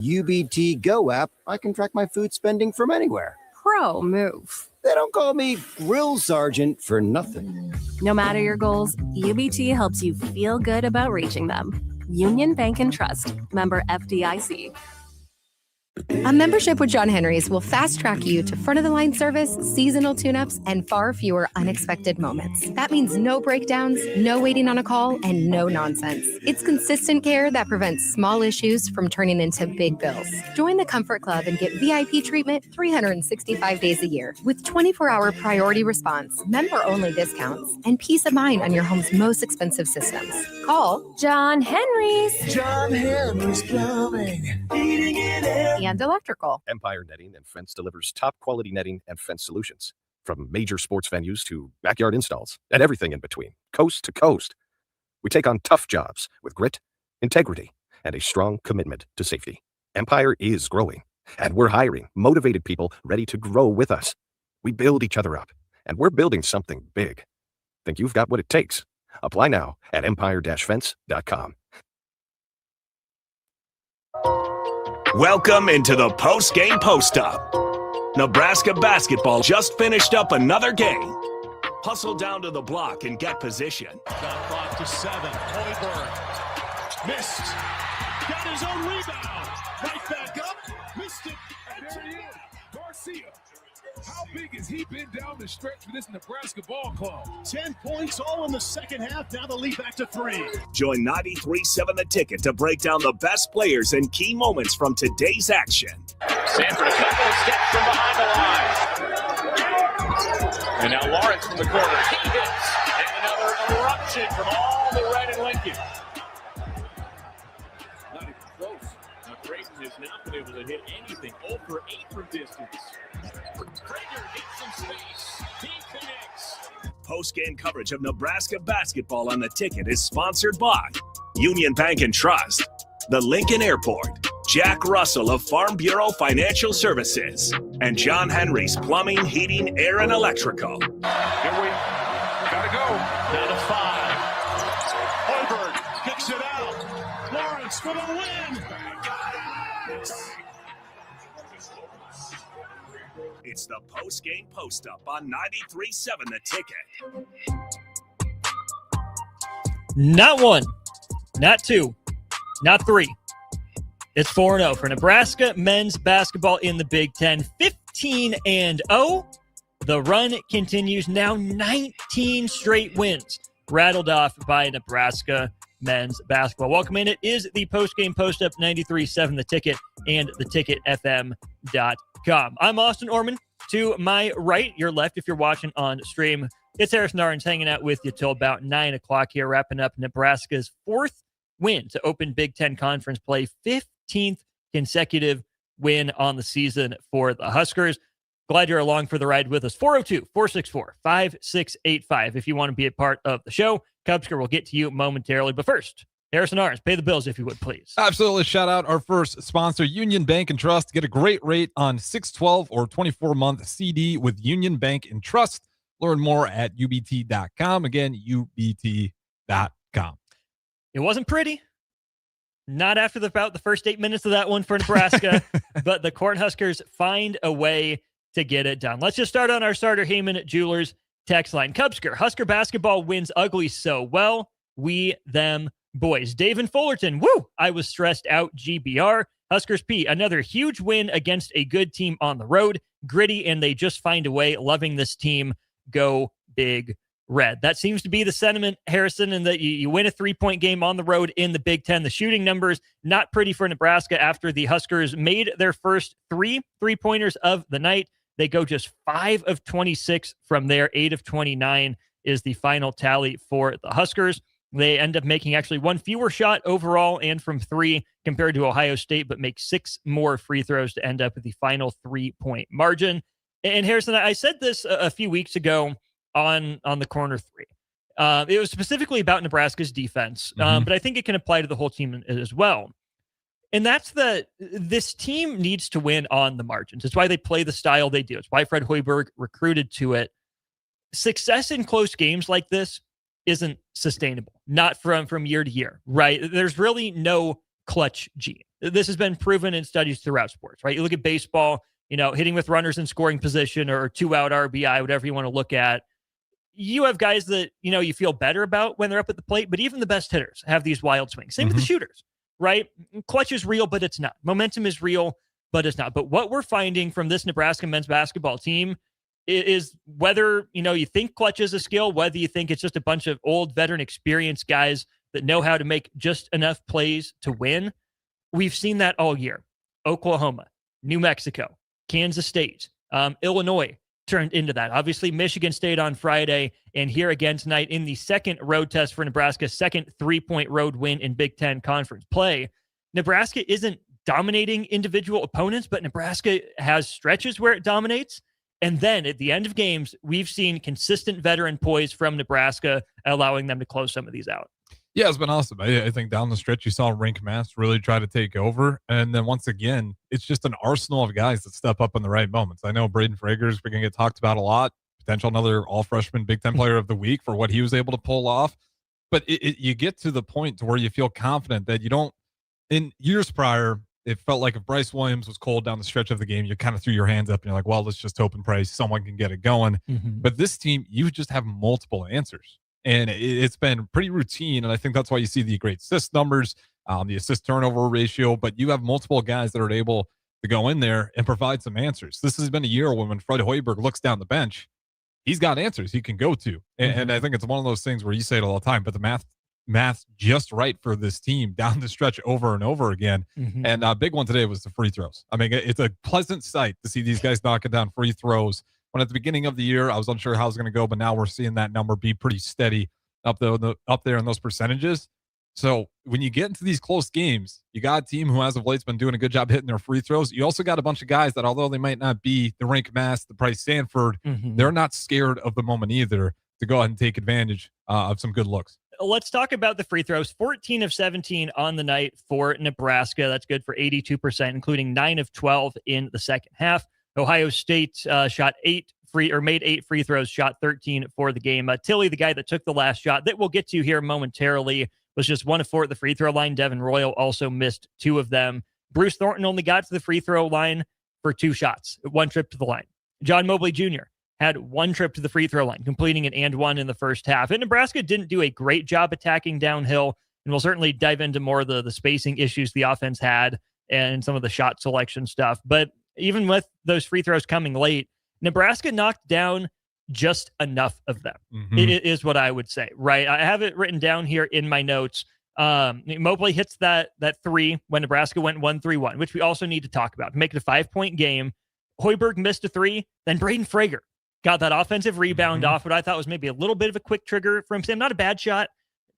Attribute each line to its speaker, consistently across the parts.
Speaker 1: UBT Go app, I can track my food spending from anywhere.
Speaker 2: Pro move.
Speaker 1: They don't call me Grill Sergeant for nothing.
Speaker 2: No matter your goals, UBT helps you feel good about reaching them. Union Bank and Trust. Member FDIC.
Speaker 3: A membership with John Henry's will fast-track you to front-of-the-line service, seasonal tune-ups, and far fewer unexpected moments. That means no breakdowns, no waiting on a call, and no nonsense. It's consistent care that prevents small issues from turning into big bills. Join the Comfort Club and get VIP treatment 365 days a year with 24-hour priority response, member-only discounts, and peace of mind on your home's most expensive systems. Call
Speaker 2: John Henry's.
Speaker 4: John Henry's Plumbing, heating
Speaker 3: and electrical.
Speaker 5: Empire Netting and Fence delivers top-quality netting and fence solutions. From major sports venues to backyard installs and everything in between, coast to coast. We take on tough jobs with grit, integrity, and a strong commitment to safety. Empire is growing, and we're hiring motivated people ready to grow with us. We build each other up, and we're building something big. Think you've got what it takes? Apply now at empire-fence.com.
Speaker 6: Welcome into the post-game post-up. Nebraska basketball just finished up another game. Hustle down to the block and get position.
Speaker 7: Shot clock to 7. Hoiberg missed. Got his own rebound. Right back up. Missed it. And there he is. Garcia. How big has he been down the stretch for this Nebraska ball club?
Speaker 8: 10 points all in the second half. Now the lead back to 3.
Speaker 6: Join 93.7 The Ticket to break down the best players and key moments from today's action.
Speaker 7: Sanford a couple of steps from behind the line. And now Lawrence from the corner. He hits. And another eruption from all the red and Lincoln. Not even close. Now Creighton has not been able to hit anything. 0 for 8 from distance. Prager hits some space. He connects.
Speaker 6: Post-game coverage of Nebraska basketball on The Ticket is sponsored by Union Bank and Trust, the Lincoln Airport, Jack Russell of Farm Bureau Financial Services, and John Henry's Plumbing, Heating, Air, and Electrical.
Speaker 7: Here we gotta go. Down to 5. Hoiberg kicks it out. Lawrence for the win.
Speaker 6: It's the post-game post-up on 93.7 The Ticket.
Speaker 9: Not 1, not 2, not 3. It's 4-0 for Nebraska men's basketball in the Big Ten. 15-0. The run continues. Now 19 straight wins rattled off by Nebraska men's basketball. Welcome in. It is the post-game post-up 93.7 The Ticket and theticketfm.com. I'm Austin Orman. To my right, your left if you're watching on stream. It's Harrison Arns hanging out with you till about 9 o'clock here, wrapping up Nebraska's 4th win to open Big Ten Conference play, 15th consecutive win on the season for the Huskers. Glad you're along for the ride with us. 402-464-5685 if you want to be a part of the show. Cubsker will get to you momentarily, but first, Harrison Arns, pay the bills if you would, please.
Speaker 10: Absolutely. Shout out our first sponsor, Union Bank and Trust. Get a great rate on 6/12 or 24-month CD with Union Bank and Trust. Learn more at ubt.com. Again, ubt.com.
Speaker 9: It wasn't pretty. Not after about the first 8 minutes of that one for Nebraska, but the Cornhuskers find a way to get it done. Let's just start on our starter Heyman Jewelers text line. Cubsker, Husker basketball wins ugly so well. We, them, boys. Dave and Fullerton, woo! I was stressed out, GBR. Huskers P, another huge win against a good team on the road. Gritty, and they just find a way. Loving this team. Go Big Red. That seems to be the sentiment, Harrison, and that you win a 3-point game on the road in the Big Ten. The shooting numbers, not pretty for Nebraska after the Huskers made their first 3 3-pointers of the night. They go just 5 of 26 from there. 8 of 29 is the final tally for the Huskers. They end up making actually 1 fewer shot overall and from 3 compared to Ohio State, but make 6 more free throws to end up with the final 3-point margin. And Harrison, I said this a few weeks ago on the corner 3. It was specifically about Nebraska's defense, but I think it can apply to the whole team as well. And that's that this team needs to win on the margins. It's why they play the style they do. It's why Fred Hoiberg recruited to it. Success in close games like this isn't sustainable, not from year to year, right? There's really no clutch gene. This has been proven in studies throughout sports, right? You look at baseball, hitting with runners in scoring position or 2-out RBI, whatever you want to look at. You have guys that, you feel better about when they're up at the plate, but even the best hitters have these wild swings. Same with the shooters, right? Clutch is real, but it's not. Momentum is real, but it's not. But what we're finding from this Nebraska men's basketball team is whether, you think clutch is a skill, whether you think it's just a bunch of old veteran experienced guys that know how to make just enough plays to win. We've seen that all year. Oklahoma, New Mexico, Kansas State, Illinois turned into that. Obviously, Michigan State on Friday, and here again tonight in the second road test for Nebraska's second 3-point road win in Big Ten conference play. Nebraska isn't dominating individual opponents, but Nebraska has stretches where it dominates. And then at the end of games, we've seen consistent veteran poise from Nebraska, allowing them to close some of these out.
Speaker 10: Yeah, it's been awesome. I think down the stretch, you saw Rink Mast really try to take over. And then once again, it's just an arsenal of guys that step up in the right moments. I know Braden Frager's going to get talked about a lot. Potential another all-freshman Big Ten player of the week for what he was able to pull off. But you get to the point to where you feel confident that you don't – in years prior, it felt like if Bryce Williams was cold down the stretch of the game, you kind of threw your hands up and you're like, well, let's just hope and pray someone can get it going. But this team, you just have multiple answers. And it's been pretty routine, and I think that's why you see the great assist numbers, the assist turnover ratio, but you have multiple guys that are able to go in there and provide some answers. This has been a year when Fred Hoiberg looks down the bench, he's got answers he can go to. And I think it's one of those things where you say it all the time, but the math's just right for this team down the stretch over and over again. And a big one today was the free throws. I mean, it's a pleasant sight to see these guys knocking down free throws. When at the beginning of the year, I was unsure how it was going to go, but now we're seeing that number be pretty steady up there in those percentages. So when you get into these close games, you got a team who as of late's been doing a good job hitting their free throws. You also got a bunch of guys that, although they might not be the Rink Mast, the Price Sanford, they're not scared of the moment either to go ahead and take advantage of some good looks.
Speaker 9: Let's talk about the free throws. 14 of 17 on the night for Nebraska. That's good for 82%, including 9 of 12 in the second half. Ohio State made 8 free throws, shot 13 for the game. Tilly, the guy that took the last shot that we'll get to here momentarily, was just 1 of 4 at the free throw line. Devin Royal also missed 2 of them. Bruce Thornton only got to the free throw line for 2 shots, 1 trip to the line. John Mobley Jr. had 1 trip to the free throw line, completing an and 1 in the first half. And Nebraska didn't do a great job attacking downhill, and we'll certainly dive into more of the spacing issues the offense had and some of the shot selection stuff. But even with those free throws coming late, Nebraska knocked down just enough of them. It is what I would say, right? I have it written down here in my notes. Mobley hits that 3 when Nebraska went 1-3-1, which we also need to talk about. Make it a 5-point game. Hoiberg missed a 3. Then Braden Frager got that offensive rebound off what I thought was maybe a little bit of a quick trigger from Sam. Not a bad shot,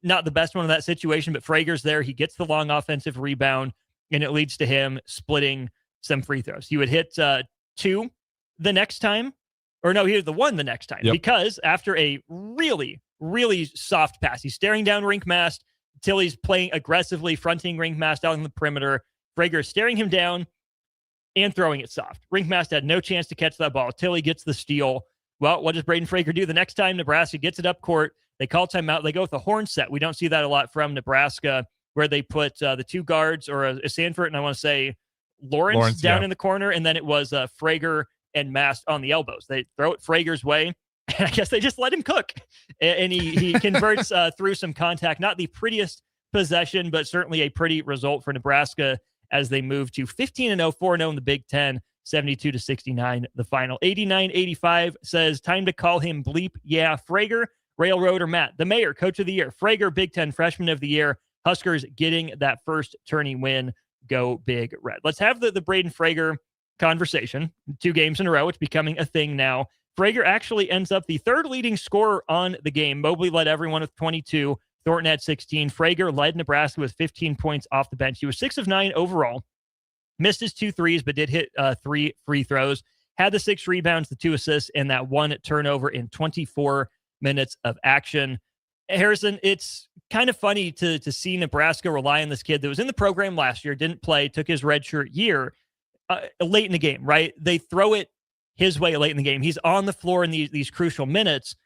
Speaker 9: not the best one in that situation, but Frager's there. He gets the long offensive rebound, and it leads to him splitting some free throws. He would hit 2 the next time, or no, he hit the 1 the next time, because after a really, really soft pass, he's staring down Rink Mast. Tilly's playing aggressively, fronting Rink Mast out on the perimeter. Frager is staring him down and throwing it soft. Rink Mast had no chance to catch that ball. Tilly gets the steal. Well, what does Braden Frager do? The next time Nebraska gets it up court, they call timeout. They go with a horn set. We don't see that a lot from Nebraska, where they put the 2 guards, or a Sanford, and I want to say Lawrence down in the corner, and then it was Frager and Mast on the elbows. They throw it Frager's way, and I guess they just let him cook. And he converts through some contact. Not the prettiest possession, but certainly a pretty result for Nebraska as they move to 15-0, 4-0 in the Big Ten, 72-69 the final. 89-85 says, time to call him bleep. Yeah, Frager, Railroad, or Matt. The mayor, coach of the year. Frager, Big Ten freshman of the year. Huskers getting that first tourney win. Go Big Red. Let's have the Braden Frager conversation. 2 games in a row. It's becoming a thing now. Frager actually ends up the 3rd leading scorer on the game. Mobley led everyone with 22. Thornton had 16. Frager led Nebraska with 15 points off the bench. He was 6 of 9 overall. Missed his 2 threes, but did hit 3 free throws. Had the 6 rebounds, the 2 assists, and that 1 turnover in 24 minutes of action. Harrison, it's kind of funny to see Nebraska rely on this kid that was in the program last year, didn't play, took his redshirt year late in the game, right? They throw it his way late in the game. He's on the floor in these crucial minutes.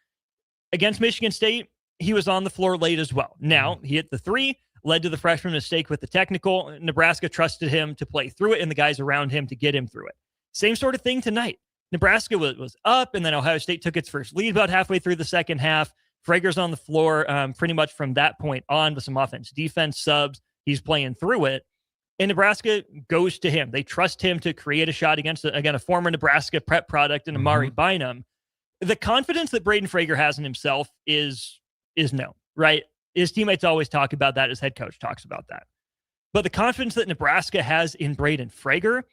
Speaker 9: Against Michigan State, he was on the floor late as well. Now, he hit the 3, led to the freshman mistake with the technical. Nebraska trusted him to play through it and the guys around him to get him through it. Same sort of thing tonight. Nebraska was up, and then Ohio State took its first lead about halfway through the second half. Frager's on the floor pretty much from that point on with some offense, defense, subs. He's playing through it. And Nebraska goes to him. They trust him to create a shot against, a former Nebraska prep product in Amari Bynum. The confidence that Braden Frager has in himself is known, right? His teammates always talk about that. His head coach talks about that. But the confidence that Nebraska has in Braden Frager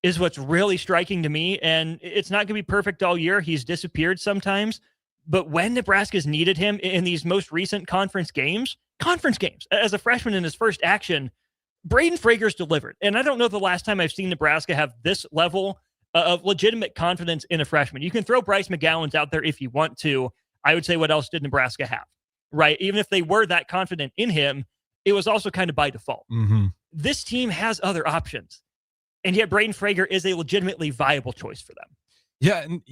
Speaker 9: is what's really striking to me. And it's not going to be perfect all year. He's disappeared sometimes. But when Nebraska's needed him in these most recent conference games, as a freshman in his first action, Braden Frager's delivered. And I don't know the last time I've seen Nebraska have this level of legitimate confidence in a freshman. You can throw Bryce McGowan's out there if you want to. I would say, what else did Nebraska have? Right? Even if they were that confident in him, it was also kind of by default. This team has other options. And yet Braden Frager is a legitimately viable choice for them. Yeah. And,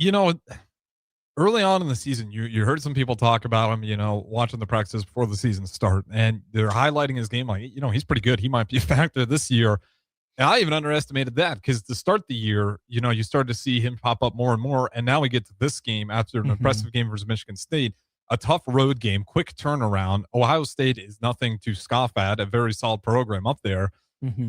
Speaker 9: early on in the season, you heard some people talk about him, watching the practices before the season start, and they're highlighting his game like, he's pretty good. He might be a factor this year. And I even underestimated that because to start the year, you started to see him pop up more and more. And now we get to this game after an impressive game versus Michigan State, a tough road game, quick turnaround. Ohio State is nothing to scoff at, a very solid program up there.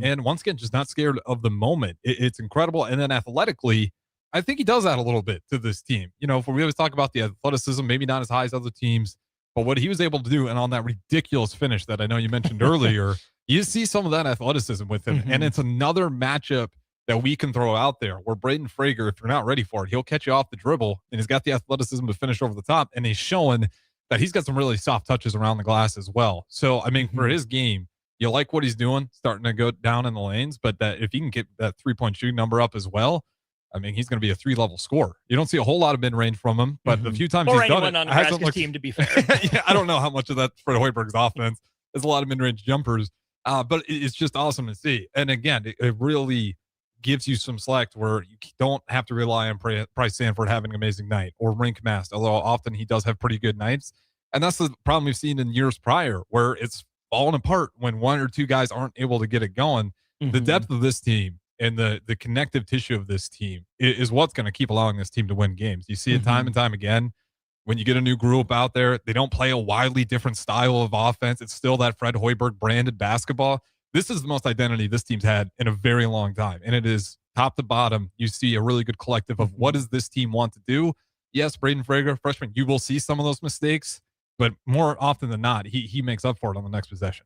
Speaker 9: And once again, just not scared of the moment. It's incredible. And then athletically, I think he does add a little bit to this team. If we always talk about the athleticism, maybe not as high as other teams, but what he was able to do, and on that ridiculous finish that I know you mentioned earlier, you see some of that athleticism with him. And it's another matchup that we can throw out there where Braden Frager, if you're not ready for it, he'll catch you off the dribble, and he's got the athleticism to finish over the top, and he's showing that he's got some really soft touches around the glass as well. So, for his game, you like what he's doing, starting to go down in the lanes, but that if he can get that three-point shooting number up as well, he's going to be a 3-level scorer. You don't see a whole lot of mid-range from him, but the few times he's done it, on Nebraska's team, to be fair.
Speaker 10: Yeah, I don't know how much of that Fred Hoiberg's offense. There's a lot of mid-range jumpers, but it's just awesome to see. And again, it really gives you some slack where you don't have to rely on Bryce Sanford having an amazing night or Rink Mast, although often he does have pretty good nights. And that's the problem we've seen in years prior, where it's falling apart when one or two guys aren't able to get it going. The depth of this team and the connective tissue of this team is what's going to keep allowing this team to win games. You see it time and time again. When you get a new group out there, they don't play a wildly different style of offense. It's still that Fred Hoiberg branded basketball. This is the most identity this team's had in a very long time. And it is top to bottom. You see a really good collective of what does this team want to do? Yes, Braden Frager, freshman, you will see some of those mistakes, but more often than not, he makes up for it on the next possession.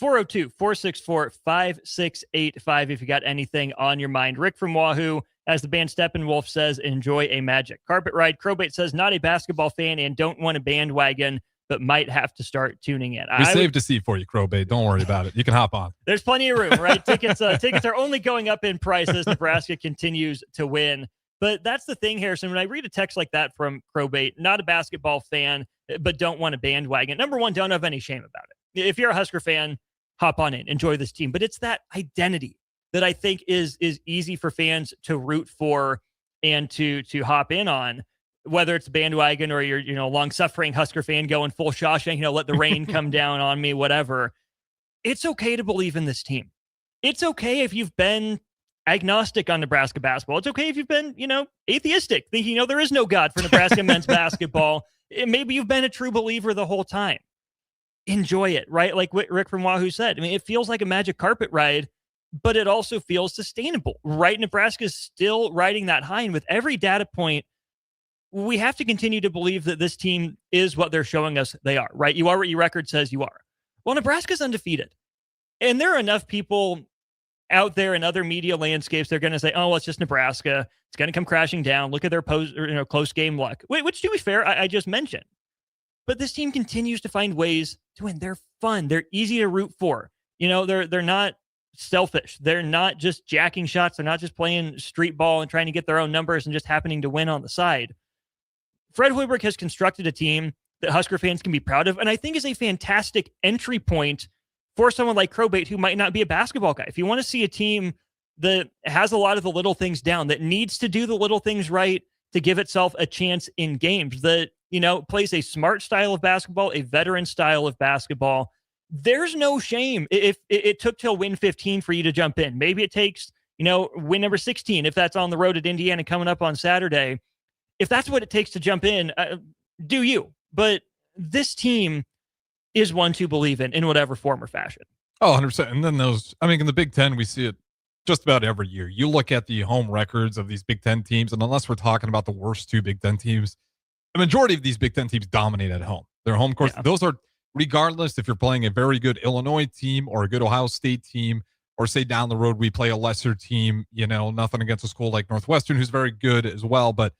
Speaker 10: 402-464-5685 if you got anything on your mind. Rick from Wahoo, as the band Steppenwolf says, enjoy a magic carpet ride. Crowbait says, not a basketball fan and don't want a bandwagon, but might have to start tuning in. We saved a seat for you, Crowbait. Don't worry about it. You can hop on.
Speaker 9: There's plenty of room, right? Tickets are only going up in price as Nebraska continues to win. But that's the thing, Harrison. When I read a text like that from Crowbait, not a basketball fan, but don't want a bandwagon. Number one, don't have any shame about it. If you're a Husker fan, hop on in, enjoy this team. But it's that identity that I think is easy for fans to root for and to hop in on, whether it's a bandwagon or you're, long-suffering Husker fan going full Shawshank, let the rain come down on me, whatever. It's okay to believe in this team. It's okay if you've been agnostic on Nebraska basketball. It's okay if you've been, atheistic, thinking, there is no God for Nebraska men's basketball. Maybe you've been a true believer the whole time. Enjoy it, right? Like what Rick from Wahoo said. It feels like a magic carpet ride, but it also feels sustainable, right? Nebraska's still riding that high. And with every data point, we have to continue to believe that this team is what they're showing us they are, right? You are what your record says you are. Well, Nebraska's undefeated. And there are enough people out there in other media landscapes, they're going to say, oh, well, it's just Nebraska. It's going to come crashing down. Look at their close game luck, which, to be fair, I just mentioned. But this team continues to find ways to win. They're fun. They're easy to root for. They're not selfish. They're not just jacking shots. They're not just playing street ball and trying to get their own numbers and just happening to win on the side. Fred Hoiberg has constructed a team that Husker fans can be proud of, and I think is a fantastic entry point for someone like Crowbait who might not be a basketball guy. If you want to see a team that has a lot of the little things down, that needs to do the little things right to give itself a chance in games, that plays a smart style of basketball, a veteran style of basketball, there's no shame if it took till win 15 for you to jump in. Maybe it takes, win number 16 if that's on the road at Indiana coming up on Saturday. If that's what it takes to jump in, do you? But this team is one to believe in whatever form or fashion.
Speaker 10: Oh, 100%. And then in the Big Ten, we see it just about every year. You look at the home records of these Big Ten teams, and unless we're talking about the worst two Big Ten teams, the majority of these Big Ten teams dominate at home. Their home course, those are, regardless if you're playing a very good Illinois team or a good Ohio State team, or say down the road we play a lesser team, nothing against a school like Northwestern, who's very good as well, but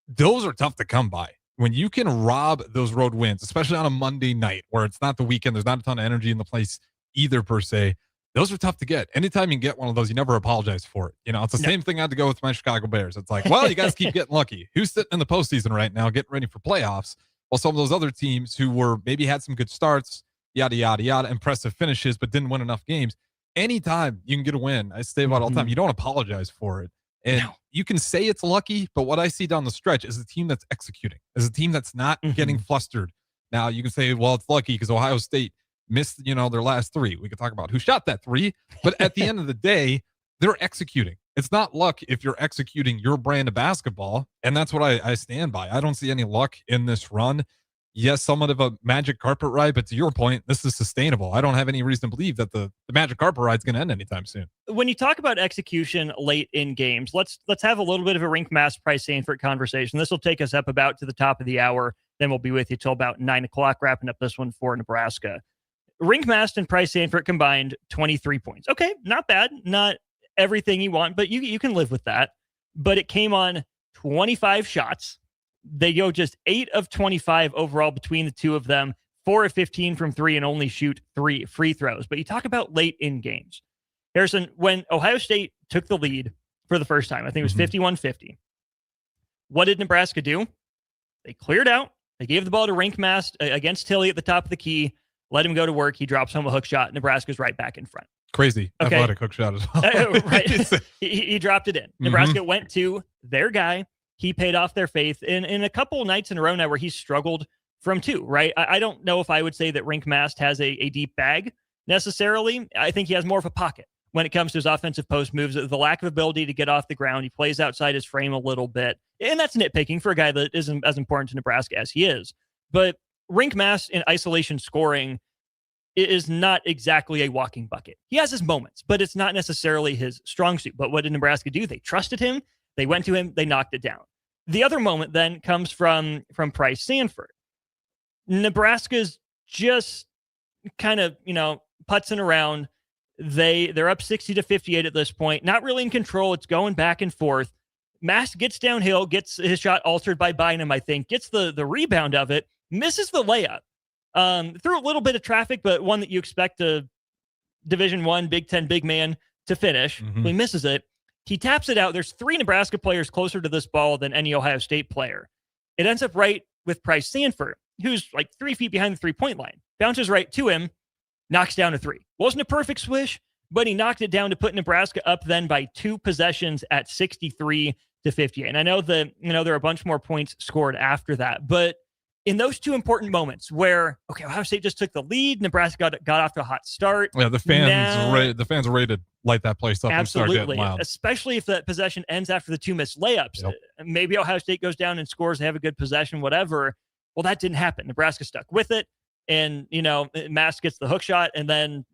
Speaker 10: those are tough to come by. When you can rob those road wins, especially on a Monday night where it's not the weekend, there's not a ton of energy in the place either per se, those are tough to get. Anytime you get one of those, you never apologize for it. It's the same thing I had to go with my Chicago Bears. It's like, well, you guys keep getting lucky. Who's sitting in the postseason right now getting ready for playoffs? Well, some of those other teams who were maybe had some good starts, yada, yada, yada, impressive finishes, but didn't win enough games. Anytime you can get a win, I say about all the time, you don't apologize for it. And you can say it's lucky, but what I see down the stretch is a team that's executing, is a team that's not getting flustered. Now, you can say, well, it's lucky because Ohio State missed, their last three. We could talk about who shot that three, but at the end of the day, they're executing. It's not luck if you're executing your brand of basketball, and that's what I stand by. I don't see any luck in this run. Yes, somewhat of a magic carpet ride, but to your point, this is sustainable. I don't have any reason to believe that the magic carpet ride is going to end anytime soon.
Speaker 9: When you talk about execution late in games, let's have a little bit of a Rink Mass Price Sanford conversation. This will take us up about to the top of the hour. Then we'll be with you till about 9 o'clock, wrapping up this one for Nebraska. Rink Mast and Price Sanford combined 23 points. Okay, not bad. Not everything you want, but you can live with that. But it came on 25 shots. They go just 8 of 25 overall between the two of them, 4 of 15 from 3, and only shoot 3 free throws. But you talk about late in games. Harrison, when Ohio State took the lead for the first time, I think it was 51-50. What did Nebraska do? They cleared out. They gave the ball to Rink Mast against Tilly at the top of the key. Let him go to work. He drops home a hook shot. Nebraska's right back in front.
Speaker 10: Crazy. Okay. Athletic hook shot as well.
Speaker 9: Right. he dropped it in. Nebraska went to their guy. He paid off their faith in a couple nights in a row now where he's struggled from 2, right? I don't know if I would say that Rink Mast has a deep bag necessarily. I think he has more of a pocket when it comes to his offensive post moves. The lack of ability to get off the ground. He plays outside his frame a little bit. And that's nitpicking for a guy that isn't as important to Nebraska as he is. But Rink Mast in isolation scoring is not exactly a walking bucket. He has his moments, but it's not necessarily his strong suit. But what did Nebraska do? They trusted him. They went to him. They knocked it down. The other moment then comes from Price Sanford. Nebraska's just kind of, putzing around. They're up 60-58 at this point. Not really in control. It's going back and forth. Mast gets downhill, gets his shot altered by Bynum, I think, gets the rebound of it, misses the layup. Through a little bit of traffic, but one that you expect a Division I Big Ten big man to finish. He misses it. He taps it out. There's 3 Nebraska players closer to this ball than any Ohio State player. It ends up right with Price Sanford, who's like 3 feet behind the 3-point line. Bounces right to him, knocks down a 3. Wasn't a perfect swish, but he knocked it down to put Nebraska up then by 2 possessions at 63-58. And I know that, there are a bunch more points scored after that, but in those 2 important moments where, Ohio State just took the lead, Nebraska got off to a hot start.
Speaker 10: Yeah, the fans are ready to light that place up.
Speaker 9: Absolutely,
Speaker 10: and start getting loud.
Speaker 9: Especially if that possession ends after the 2 missed layups.
Speaker 10: Yep.
Speaker 9: Maybe Ohio State goes down and scores, they have a good possession, whatever. Well, that didn't happen. Nebraska stuck with it, and, Mast gets the hook shot, and then,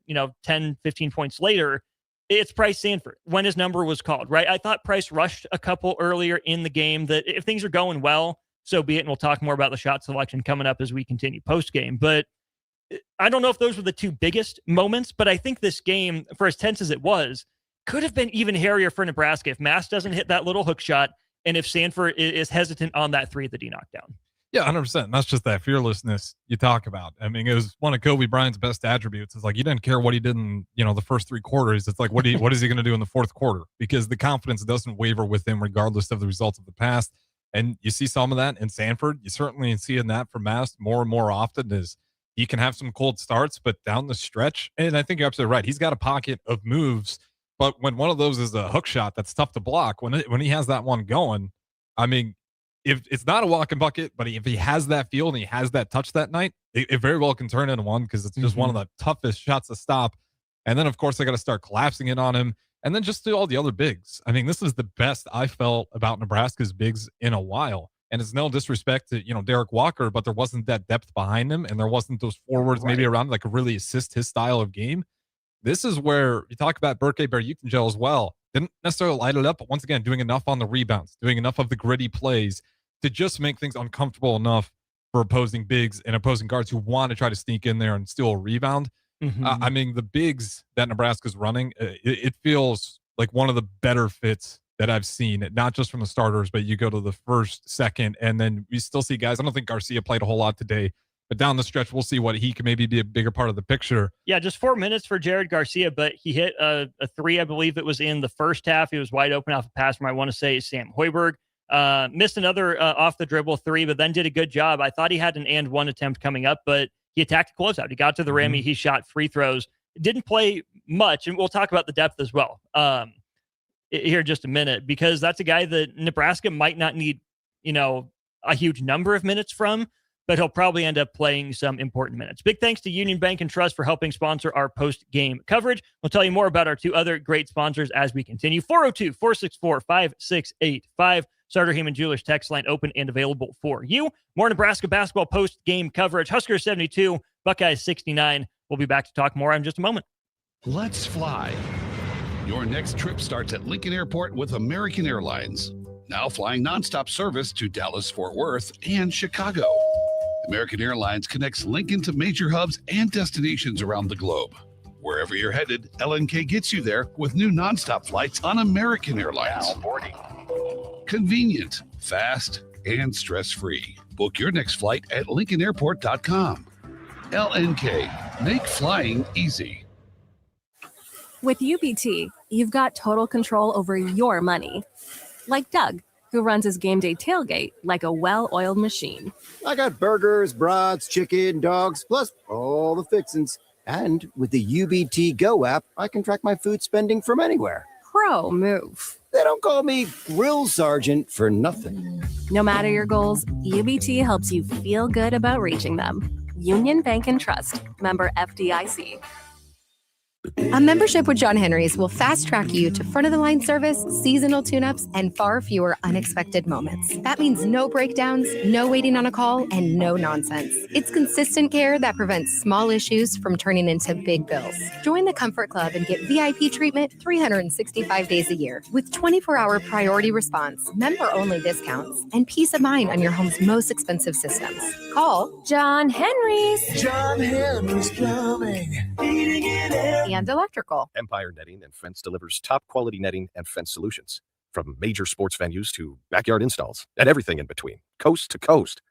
Speaker 9: 10, 15 points later, it's Price Sanford when his number was called, right? I thought Price rushed a couple earlier in the game that if things are going well, so be it, and we'll talk more about the shot selection coming up as we continue post-game. But I don't know if those were the 2 biggest moments, but I think this game, for as tense as it was, could have been even hairier for Nebraska if Mast doesn't hit that little hook shot and if Sanford is hesitant on that 3 that he knocked down.
Speaker 10: Yeah, 100%. And that's just that fearlessness you talk about. I mean, it was one of Kobe Bryant's best attributes. It's like he didn't care what he did in, the first 3 quarters. It's like, what is he going to do in the 4th quarter? Because the confidence doesn't waver with him regardless of the results of the past. And you see some of that in Sanford. You certainly see in that from Mast more and more often is he can have some cold starts, but down the stretch, and I think you're absolutely right. He's got a pocket of moves, but when one of those is a hook shot that's tough to block, when he has that one going, I mean, if it's not a walking bucket, but if he has that feel and he has that touch that night, it very well can turn into one because it's just one of the toughest shots to stop. And then, of course, they got to start collapsing it on him. And then just do all the other bigs. I mean, this is the best I felt about Nebraska's bigs in a while. And it's no disrespect to, Derek Walker, but there wasn't that depth behind him. And there wasn't those forwards maybe around that could really assist his style of game. This is where you talk about Berke Berjukengel as well. Didn't necessarily light it up, but once again, doing enough on the rebounds, doing enough of the gritty plays to just make things uncomfortable enough for opposing bigs and opposing guards who want to try to sneak in there and steal a rebound. I mean, the bigs that Nebraska's running, it feels like one of the better fits that I've seen, not just from the starters, but you go to the first, second, and then we still see guys. I don't think Garcia played a whole lot today, but down the stretch, we'll see what he can maybe be a bigger part of the picture.
Speaker 9: Yeah, just 4 minutes for Jared Garcia, but he hit a three, I believe it was in the first half. He was wide open off a pass from, I want to say, Sam Hoiberg. Missed another off the dribble three, but then did a good job. I thought he had an and one attempt coming up, but he attacked a closeout. He got to the rim. He shot free throws. Didn't play much, and we'll talk about the depth as well here in just a minute, because that's a guy that Nebraska might not need, a huge number of minutes from, but he'll probably end up playing some important minutes. Big thanks to Union Bank and Trust for helping sponsor our post-game coverage. We'll tell you more about our two other great sponsors as we continue. 402-464-5685. Starter Heyman Jewelers text line open and available for you. More Nebraska basketball post-game coverage. Huskers 72, Buckeyes 69. We'll be back to talk more in just a moment.
Speaker 11: Let's fly. Your next trip starts at Lincoln Airport with American Airlines. Now flying nonstop service to Dallas, Fort Worth, and Chicago. American Airlines connects Lincoln to major hubs and destinations around the globe. Wherever you're headed, LNK gets you there with new nonstop flights on American Airlines.
Speaker 6: Now boarding.
Speaker 11: Convenient, fast, and stress-free. Book your next flight at LincolnAirport.com. LNK, make flying easy.
Speaker 2: With UBT, you've got total control over your money. Like Doug, who runs his game day tailgate like a well-oiled machine.
Speaker 1: I got burgers, brats, chicken, dogs, plus all the fixins. And with the UBT Go app, I can track my food spending from anywhere.
Speaker 2: Pro move.
Speaker 1: They don't call me Grill Sergeant for nothing.
Speaker 2: No matter your goals, UBT helps you feel good about reaching them. Union Bank and Trust. Member FDIC.
Speaker 3: A membership with John Henry's will fast-track you to front-of-the-line service, seasonal tune-ups, and far fewer unexpected moments. That means no breakdowns, no waiting on a call, and no nonsense. It's consistent care that prevents small issues from turning into big bills. Join the Comfort Club and get VIP treatment 365 days a year with 24-hour priority response, member-only discounts, and peace of mind on your home's most expensive systems. Call John Henry's.
Speaker 4: John Henry's Plumbing, Heating and
Speaker 3: And electrical.
Speaker 5: Empire Netting and Fence delivers top quality netting and fence solutions. From major sports venues to backyard installs and everything in between, coast to coast.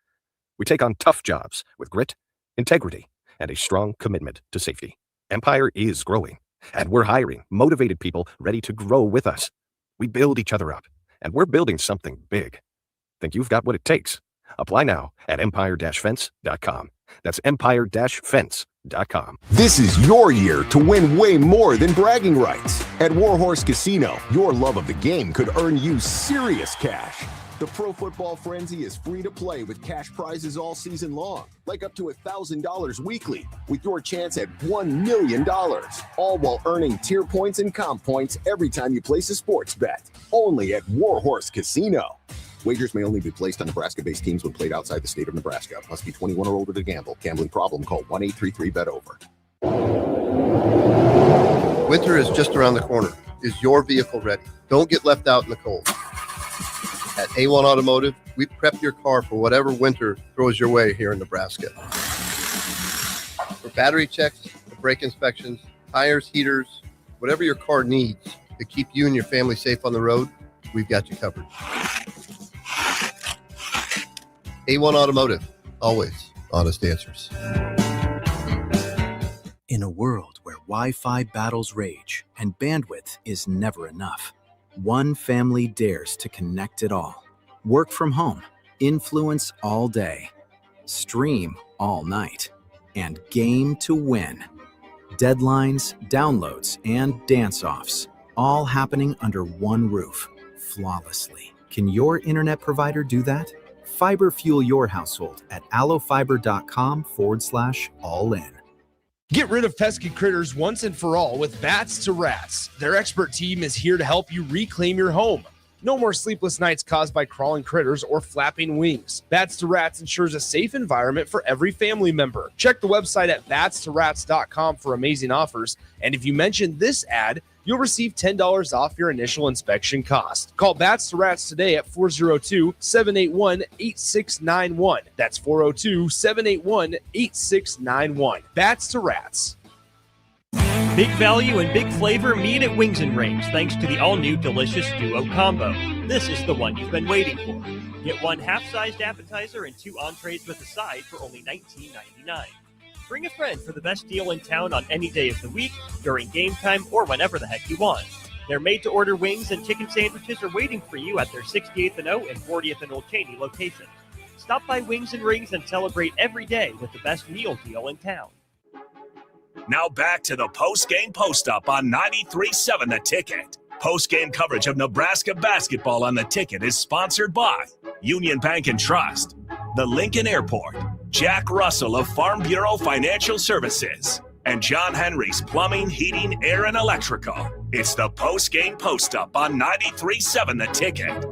Speaker 5: We take on tough jobs with grit, integrity, and a strong commitment to safety. Empire is growing, and we're hiring motivated people ready to grow with us. We build each other up, and we're building something big. Think you've got what it takes? Apply now at empire-fence.com. That's empire-fence.com.
Speaker 12: This is your year to win way more than bragging rights. At Warhorse Casino, your love of the game could earn you serious cash. The Pro Football Frenzy is free to play with cash prizes all season long, like up to $1,000 weekly, with your chance at $1 million, all while earning tier points and comp points every time you place a sports bet. Only at Warhorse Casino. Wagers may only be placed on Nebraska-based teams when played outside the state of Nebraska. Must be 21 or older to gamble. Gambling problem? Call 1-833-BET-OVER.
Speaker 13: Winter is just around the corner. Is your vehicle ready? Don't get left out in the cold. At A1 Automotive, we prep your car for whatever winter throws your way here in Nebraska. For battery checks, brake inspections, tires, heaters, whatever your car needs to keep you and your family safe on the road, we've got you covered. A1 Automotive, always honest answers.
Speaker 14: In a world where Wi-Fi battles rage and bandwidth is never enough, one family dares to connect it all. Work from home, influence all day, stream all night, and game to win. Deadlines, downloads, and dance-offs, all happening under one roof, flawlessly. Can your internet provider do that? Fiber fuel your household at allofiber.com/all-in.
Speaker 15: Get rid of pesky critters once and for all with Bats to Rats. Their expert team is here to help you reclaim your home. No more sleepless nights caused by crawling critters or flapping wings. Bats to Rats ensures a safe environment for every family member. Check the website at batstorats.com for amazing offers. And if you mention this ad, you'll receive $10 off your initial inspection cost. Call Bats to Rats today at 402-781-8691. That's 402-781-8691. Bats to Rats.
Speaker 9: Big value and big flavor meet at Wings and Rings thanks to the all-new delicious Duo Combo. This is the one you've been waiting for. Get one half-sized appetizer and 2 entrees with a side for only $19.99. Bring a friend for the best deal in town on any day of the week, during game time, or whenever the heck you want. Their made-to-order wings and chicken sandwiches are waiting for you at their 68th and O and 40th and Old Cheney locations. Stop by Wings and Rings and celebrate every day with the best meal deal in town.
Speaker 6: Now back to the post-game post-up on 93.7 The Ticket. Post-game coverage of Nebraska basketball on The Ticket is sponsored by Union Bank and Trust, the Lincoln Airport, Jack Russell of Farm Bureau Financial Services, and John Henry's Plumbing, Heating, Air, and Electrical. It's the post-game post-up on 93.7 The Ticket.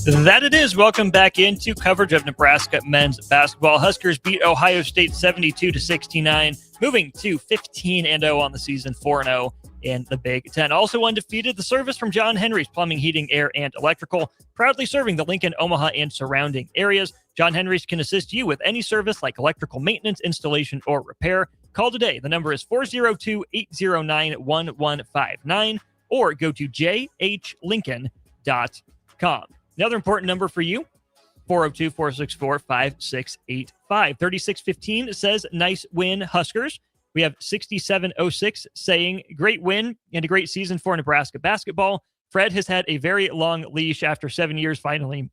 Speaker 9: That it is. Welcome back into coverage of Nebraska men's basketball. Huskers beat Ohio State 72-69, moving to 15-0 on the season, 4-0 in the Big Ten. Also undefeated, the service from John Henry's Plumbing, Heating, Air, and Electrical, proudly serving the Lincoln, Omaha, and surrounding areas. John Henry's can assist you with any service like electrical maintenance, installation, or repair. Call today. The number is 402-809-1159 or go to jhlincoln.com. Another important number for you, 402-464-5685. 3615 says, nice win, Huskers. We have 6706 saying, great win and a great season for Nebraska basketball. Fred has had a very long leash after 7 years, finally,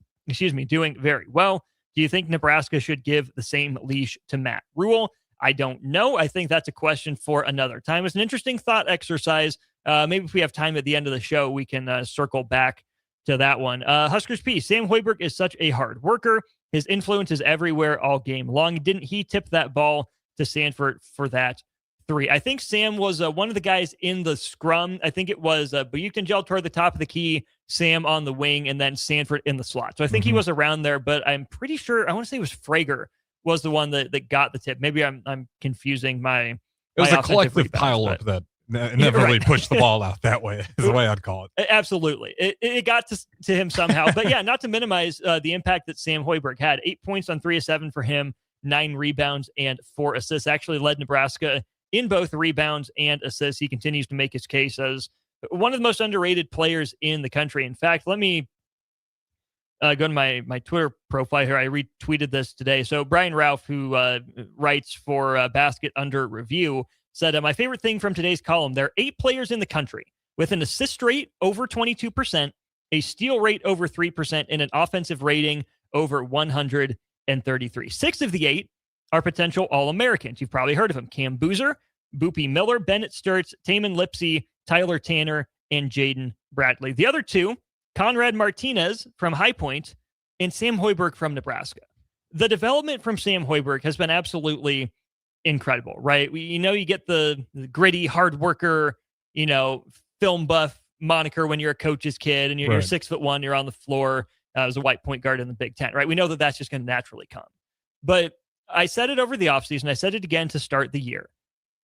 Speaker 9: doing very well. Do you think Nebraska should give the same leash to Matt Rule? I don't know. I think that's a question for another time. It's an interesting thought exercise. Maybe if we have time at the end of the show, we can circle back to that one. Huskers P. Sam Hoiberg is such a hard worker. His influence is everywhere all game long. Didn't he tip that ball to Sanford for that 3? I think Sam was one of the guys in the scrum. I think it was Buyukengel toward the top of the key, Sam on the wing, and then Sanford in the slot. So I think he was around there, but I'm pretty sure, I want to say it was Frager was the one that got the tip. Maybe I'm confusing my
Speaker 10: It was a collective pile up that inevitably pushed the ball out that way, is the way I'd call it.
Speaker 9: Absolutely. It got to him somehow. But yeah, not to minimize the impact that Sam Hoiberg had. 8 points on 3 of 7 for him, 9 rebounds and 4 assists. Actually led Nebraska in both rebounds and assists. He continues to make his case as one of the most underrated players in the country. In fact, let me go to my Twitter profile here. I retweeted this today. So Brian Ralph, who writes for Basket Under Review, said, my favorite thing from today's column, there are 8 players in the country with an assist rate over 22%, a steal rate over 3%, and an offensive rating over 133. 6 of the 8 are potential All-Americans. You've probably heard of them. Cam Boozer, Boopy Miller, Bennett Sturts, Taman Lipsey, Tyler Tanner, and Jaden Bradley. The other 2, Conrad Martinez from High Point and Sam Hoiberg from Nebraska. The development from Sam Hoiberg has been absolutely incredible, right? You get the gritty, hard worker, film buff moniker when you're a coach's kid and you're 6'1", you're on the floor as a white point guard in the Big Ten, right? We know that that's just going to naturally come. But I said it over the offseason. I said it again to start the year.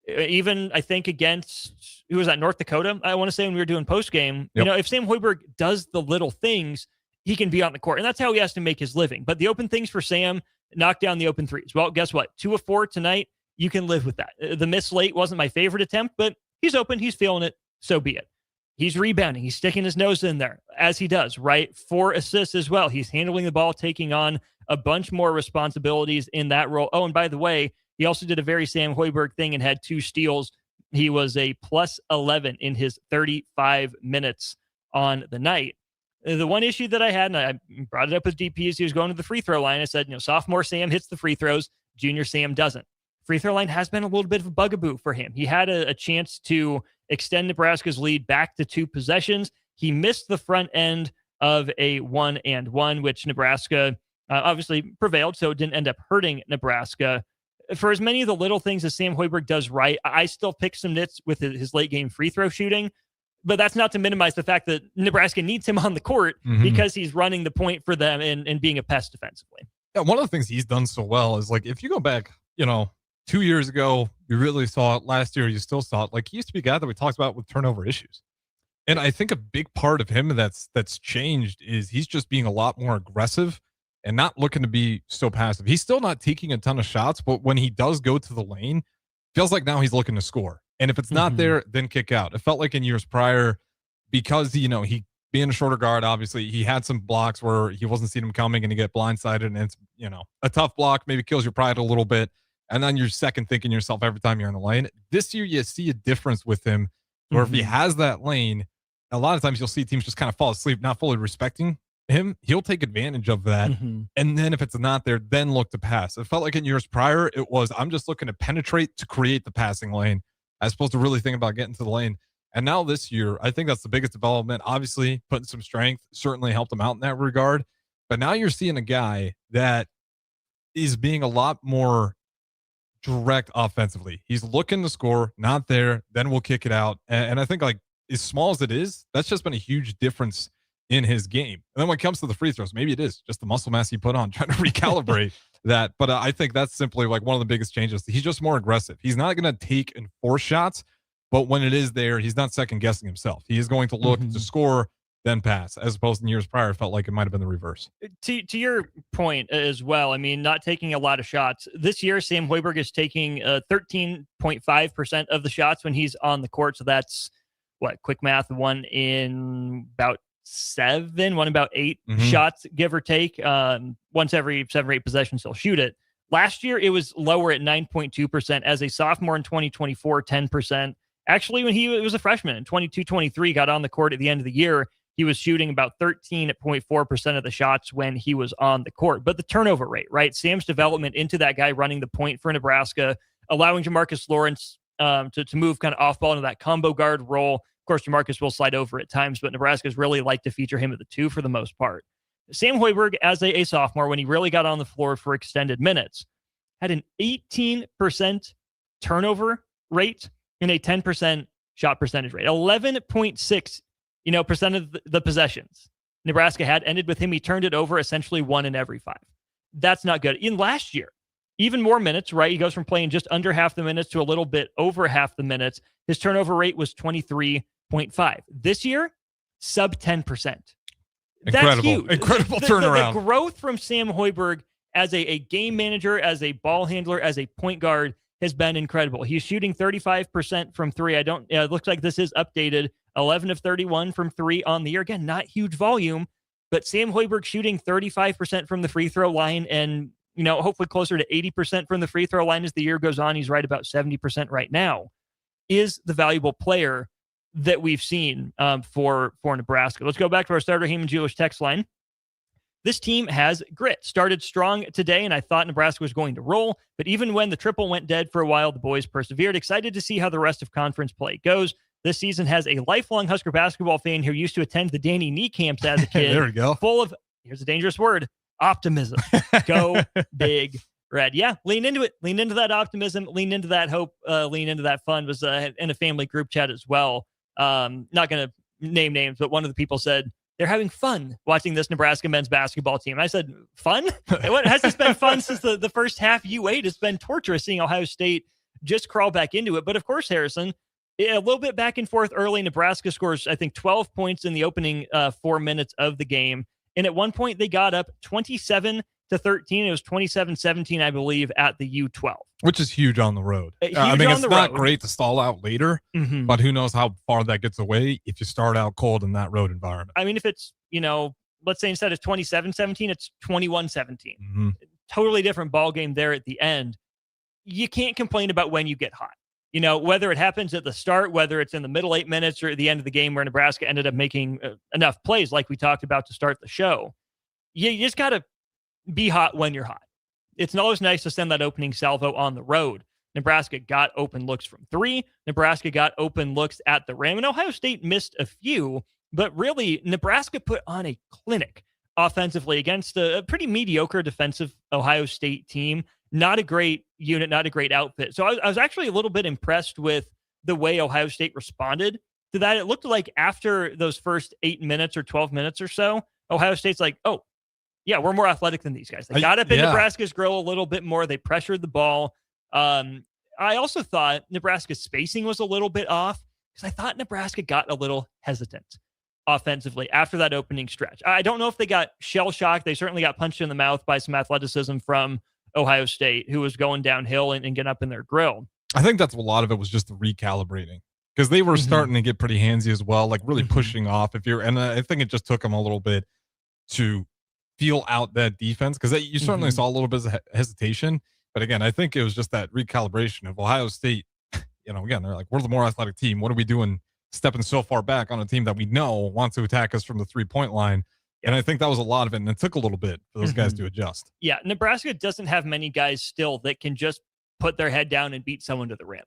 Speaker 9: Even, I think, against, who was that, North Dakota? I want to say when we were doing postgame, if Sam Hoiberg does the little things, he can be on the court. And that's how he has to make his living. But the open things for Sam, knock down the open threes. Well, guess what? 2 of 4 tonight. You can live with that. The miss late wasn't my favorite attempt, but he's open. He's feeling it. So be it. He's rebounding. He's sticking his nose in there, as he does, right? 4 assists as well. He's handling the ball, taking on a bunch more responsibilities in that role. Oh, and by the way, he also did a very Sam Hoiberg thing and had 2 steals. He was a plus 11 in his 35 minutes on the night. The one issue that I had, and I brought it up with DP, as he was going to the free throw line. I said, sophomore Sam hits the free throws. Junior Sam doesn't. Free throw line has been a little bit of a bugaboo for him. He had a chance to extend Nebraska's lead back to 2 possessions. He missed the front end of a 1-1, which Nebraska obviously prevailed, so it didn't end up hurting Nebraska. For as many of the little things as Sam Hoiberg does right, I still pick some nits with his late game free throw shooting, but that's not to minimize the fact that Nebraska needs him on the court because he's running the point for them and being a pest defensively.
Speaker 10: Yeah, one of the things he's done so well is, like, if you go back, 2 years ago, you really saw it. Last year, you still saw it. Like, he used to be a guy that we talked about with turnover issues. And I think a big part of him that's changed is he's just being a lot more aggressive and not looking to be so passive. He's still not taking a ton of shots, but when he does go to the lane, feels like now he's looking to score. And if it's not there, then kick out. It felt like in years prior, because, he being a shorter guard, obviously, he had some blocks where he wasn't seeing him coming and he get blindsided, and it's, a tough block, maybe kills your pride a little bit. And then you're second thinking yourself every time you're in the lane. This year, you see a difference with him where if he has that lane, a lot of times you'll see teams just kind of fall asleep, not fully respecting him. He'll take advantage of that. And then if it's not there, then look to pass. It felt like in years prior, it was, I'm just looking to penetrate to create the passing lane as opposed to really thinking about getting to the lane. And now this year, I think that's the biggest development. Obviously, putting some strength certainly helped him out in that regard. But now you're seeing a guy that is being a lot more direct offensively. He's looking to score, not there, then we'll kick it out. And I think, like, as small as it is, that's just been a huge difference in his game. And then when it comes to the free throws, maybe it is just the muscle mass he put on, trying to recalibrate that. But I think that's simply like one of the biggest changes. He's just more aggressive. He's not going to take and force shots, but when it is there, he's not second guessing himself. He is going to look to score, then pass, as opposed to in years prior, it felt like it might have been the reverse.
Speaker 9: To your point as well, I mean, not taking a lot of shots. This year, Sam Hoiberg is taking 13.5% of the shots when he's on the court. So that's, quick math, one in about 8 shots, give or take. Once every 7 or 8 possessions, he'll shoot it. Last year, it was lower at 9.2%. As a sophomore in 2024, 10%. Actually, when he was a freshman in 22-23, got on the court at the end of the year, he was shooting about 13.4% of the shots when he was on the court. But the turnover rate, right? Sam's development into that guy running the point for Nebraska, allowing Jamarcus Lawrence to move kind of off ball into that combo guard role. Of course, Jamarcus will slide over at times, but Nebraska's really like to feature him at the 2 for the most part. Sam Hoiberg, as a sophomore, when he really got on the floor for extended minutes, had an 18% turnover rate and a 10% shot percentage rate. 11.6, percent of the possessions Nebraska had ended with him. He turned it over essentially 1 in every 5. That's not good. In last year, even more minutes, right? He goes from playing just under half the minutes to a little bit over half the minutes. His turnover rate was 23.5. This year, sub 10%. That's huge.
Speaker 10: Incredible turnaround.
Speaker 9: The growth from Sam Hoiberg as a game manager, as a ball handler, as a point guard has been incredible. He's shooting 35% from 3. It looks like this is updated. 11 of 31 from 3 on the year. Again, not huge volume, but Sam Hoiberg shooting 35% from the free throw line and, hopefully closer to 80% from the free throw line as the year goes on. He's right about 70% right now. Is the valuable player that we've seen for Nebraska. Let's go back to our starter Heyman Jewish text line. This team has grit. Started strong today, and I thought Nebraska was going to roll. But even when the triple went dead for a while, the boys persevered. Excited to see how the rest of conference play goes. This season has a lifelong Husker basketball fan who used to attend the Danny Nee camps as a kid.
Speaker 10: There we go.
Speaker 9: Full of, here's a dangerous word, optimism. Go Big Red. Yeah, lean into it. Lean into that optimism. Lean into that hope. Lean into that fun. Was in a family group chat as well. Not going to name names, but one of the people said, they're having fun watching this Nebraska men's basketball team. I said, fun? What has this been fun since the first half U8? It's been torturous seeing Ohio State just crawl back into it. But of course, Harrison, a little bit back and forth early. Nebraska scores, I think, 12 points in the opening 4 minutes of the game. And at one point, they got up 27-13. It was 27-17, I believe, at the U12.
Speaker 10: Which is huge on the road. It's not great to stall out later, but who knows how far that gets away if you start out cold in that road environment.
Speaker 9: I mean, if it's, let's say instead of 27-17, it's 21-17. Totally different ball game there at the end. You can't complain about when you get hot. Whether it happens at the start, whether it's in the middle 8 minutes or at the end of the game where Nebraska ended up making enough plays like we talked about to start the show. You just got to be hot when you're hot. It's always nice to send that opening salvo on the road. Nebraska got open looks from 3. Nebraska got open looks at the rim. And Ohio State missed a few, But really, Nebraska put on a clinic offensively against a pretty mediocre defensive Ohio State team. Not a great unit, not a great outfit. So I was actually a little bit impressed with the way Ohio State responded to that. It looked like after those first 8 minutes or 12 minutes or so, Ohio State's like, oh, yeah, we're more athletic than these guys. They got up in Nebraska's grill a little bit more. They pressured the ball. I also thought Nebraska's spacing was a little bit off because I thought Nebraska got a little hesitant offensively after that opening stretch. I don't know if they got shell-shocked. They certainly got punched in the mouth by some athleticism from Ohio State, who was going downhill and getting up in their grill.
Speaker 10: I think that's a lot of it was just the recalibrating because they were starting to get pretty handsy as well, like really pushing off. And I think it just took them a little bit to feel out that defense because you certainly saw a little bit of hesitation. But again, I think it was just that recalibration of Ohio State. Again, they're like, we're the more athletic team. What are we doing stepping so far back on a team that we know wants to attack us from the 3-point line? And I think that was a lot of it. And it took a little bit for those guys to adjust.
Speaker 9: Yeah. Nebraska doesn't have many guys still that can just put their head down and beat someone to the rim.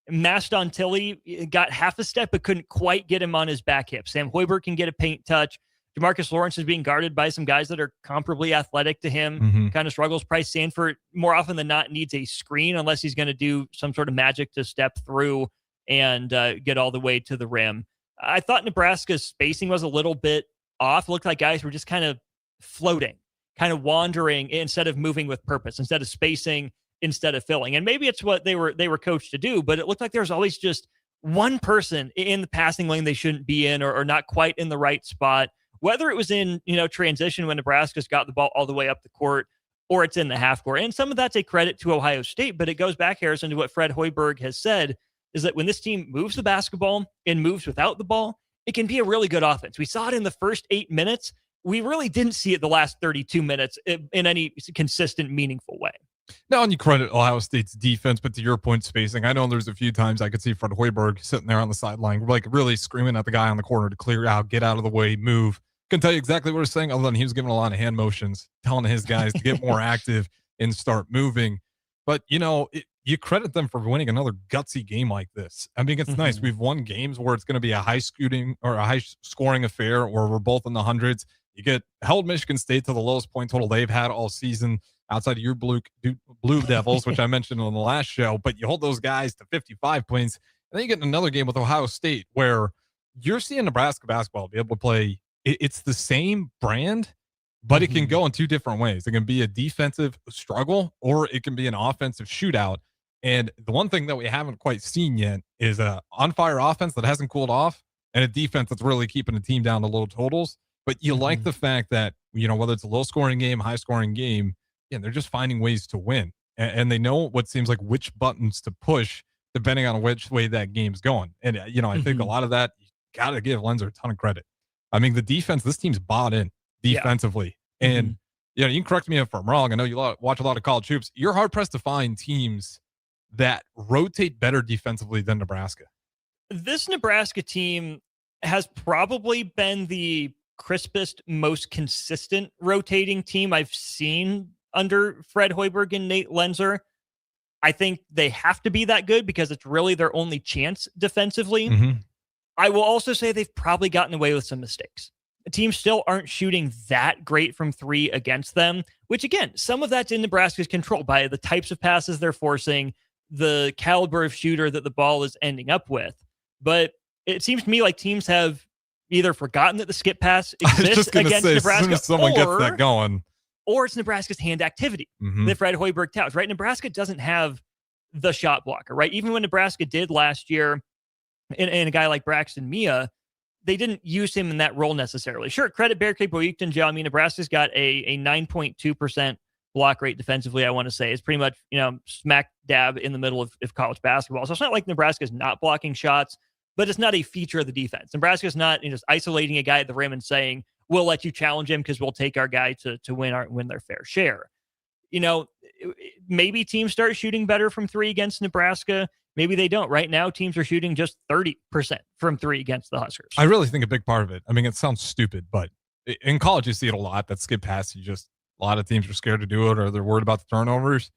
Speaker 9: Maston Tilly got half a step, but couldn't quite get him on his back hip. Sam Hoiberg can get a paint touch. Demarcus Lawrence is being guarded by some guys that are comparably athletic to him. Kind of struggles. Price Sanford, more often than not, needs a screen unless he's going to do some sort of magic to step through and get all the way to the rim. I thought Nebraska's spacing was a little bit off. It looked like guys were just kind of floating, kind of wandering instead of moving with purpose, instead of spacing, instead of filling. And maybe it's what they were coached to do, but it looked like there was always just one person in the passing lane they shouldn't be in or not quite in the right spot, whether it was in, transition when Nebraska's got the ball all the way up the court or it's in the half court. And some of that's a credit to Ohio State, but it goes back, Harrison, to what Fred Hoiberg has said, is that when this team moves the basketball and moves without the ball, it can be a really good offense. We saw it in the first 8 minutes. We really didn't see it the last 32 minutes in any consistent, meaningful way.
Speaker 10: Now, and you credit Ohio State's defense, but to your point, spacing, I know there's a few times I could see Fred Hoiberg sitting there on the sideline, like really screaming at the guy on the corner to clear out, get out of the way, move. Couldn't tell you exactly what he was saying, other than he was giving a lot of hand motions, telling his guys to get more active and start moving. But, you credit them for winning another gutsy game like this. I mean, it's nice. We've won games where it's going to be a high scoring affair where we're both in the hundreds. You held Michigan State to the lowest point total they've had all season outside of your Blue Devils, which I mentioned on the last show, but you hold those guys to 55 points. And then you get in another game with Ohio State where you're seeing Nebraska basketball be able to play. It's the same brand, but it can go in two different ways. It can be a defensive struggle or it can be an offensive shootout. And the one thing that we haven't quite seen yet is a on-fire offense that hasn't cooled off and a defense that's really keeping the team down to low totals. But you like the fact that, whether it's a low-scoring game, high-scoring game, they're just finding ways to win. And they know what seems like which buttons to push depending on which way that game's going. And, I think a lot of that, you got to give Lenzer a ton of credit. I mean, the defense, this team's bought in defensively. Yeah. And, you can correct me if I'm wrong. I know you watch a lot of college hoops. You're hard-pressed to find teams that rotate better defensively than Nebraska.
Speaker 9: This Nebraska team has probably been the crispest, most consistent rotating team I've seen under Fred Hoiberg and Nate Lenzer. I think they have to be that good because it's really their only chance defensively. I will also say they've probably gotten away with some mistakes. The teams still aren't shooting that great from three against them, which again, some of that's in Nebraska's control by the types of passes they're forcing, the caliber of shooter that the ball is ending up with. But it seems to me like teams have either forgotten that the skip pass exists against Nebraska,
Speaker 10: as soon as someone gets that going,
Speaker 9: or it's Nebraska's hand activity that Fred Hoiberg touts, right? Nebraska doesn't have the shot blocker, right? Even when Nebraska did last year, and a guy like Braxton Mia, they didn't use him in that role necessarily. Sure, credit Berke Boyukton, Joe. I mean, Nebraska's got a 9.2% block rate defensively, I want to say. It's pretty much, smack dab in the middle of college basketball. So it's not like Nebraska's not blocking shots, but it's not a feature of the defense. Nebraska's not just isolating a guy at the rim and saying, we'll let you challenge him because we'll take our guy to win their fair share. Maybe teams start shooting better from three against Nebraska. Maybe they don't. Right now, teams are shooting just 30% from three against the Huskers.
Speaker 10: I really think a big part of it, I mean, it sounds stupid, but in college, you see it a lot. That skip pass, a lot of teams are scared to do it or they're worried about the turnovers.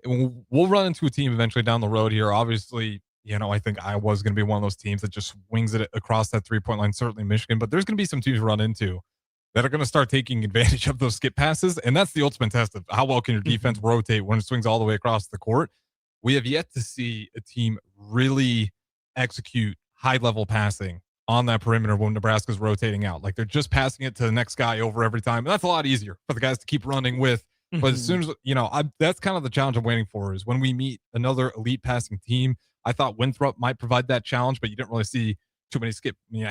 Speaker 10: We'll run into a team eventually down the road here. Obviously, I think Iowa's going to be one of those teams that just swings it across that 3-point line, certainly Michigan, but there's going to be some teams run into that are going to start taking advantage of those skip passes. And that's the ultimate test of how well can your defense rotate when it swings all the way across the court. We have yet to see a team really execute high-level passing on that perimeter when Nebraska's rotating out. Like, they're just passing it to the next guy over every time. And that's a lot easier for the guys to keep running with. But as soon as, that's kind of the challenge I'm waiting for is when we meet another elite passing team. I thought Winthrop might provide that challenge, but you didn't really see too many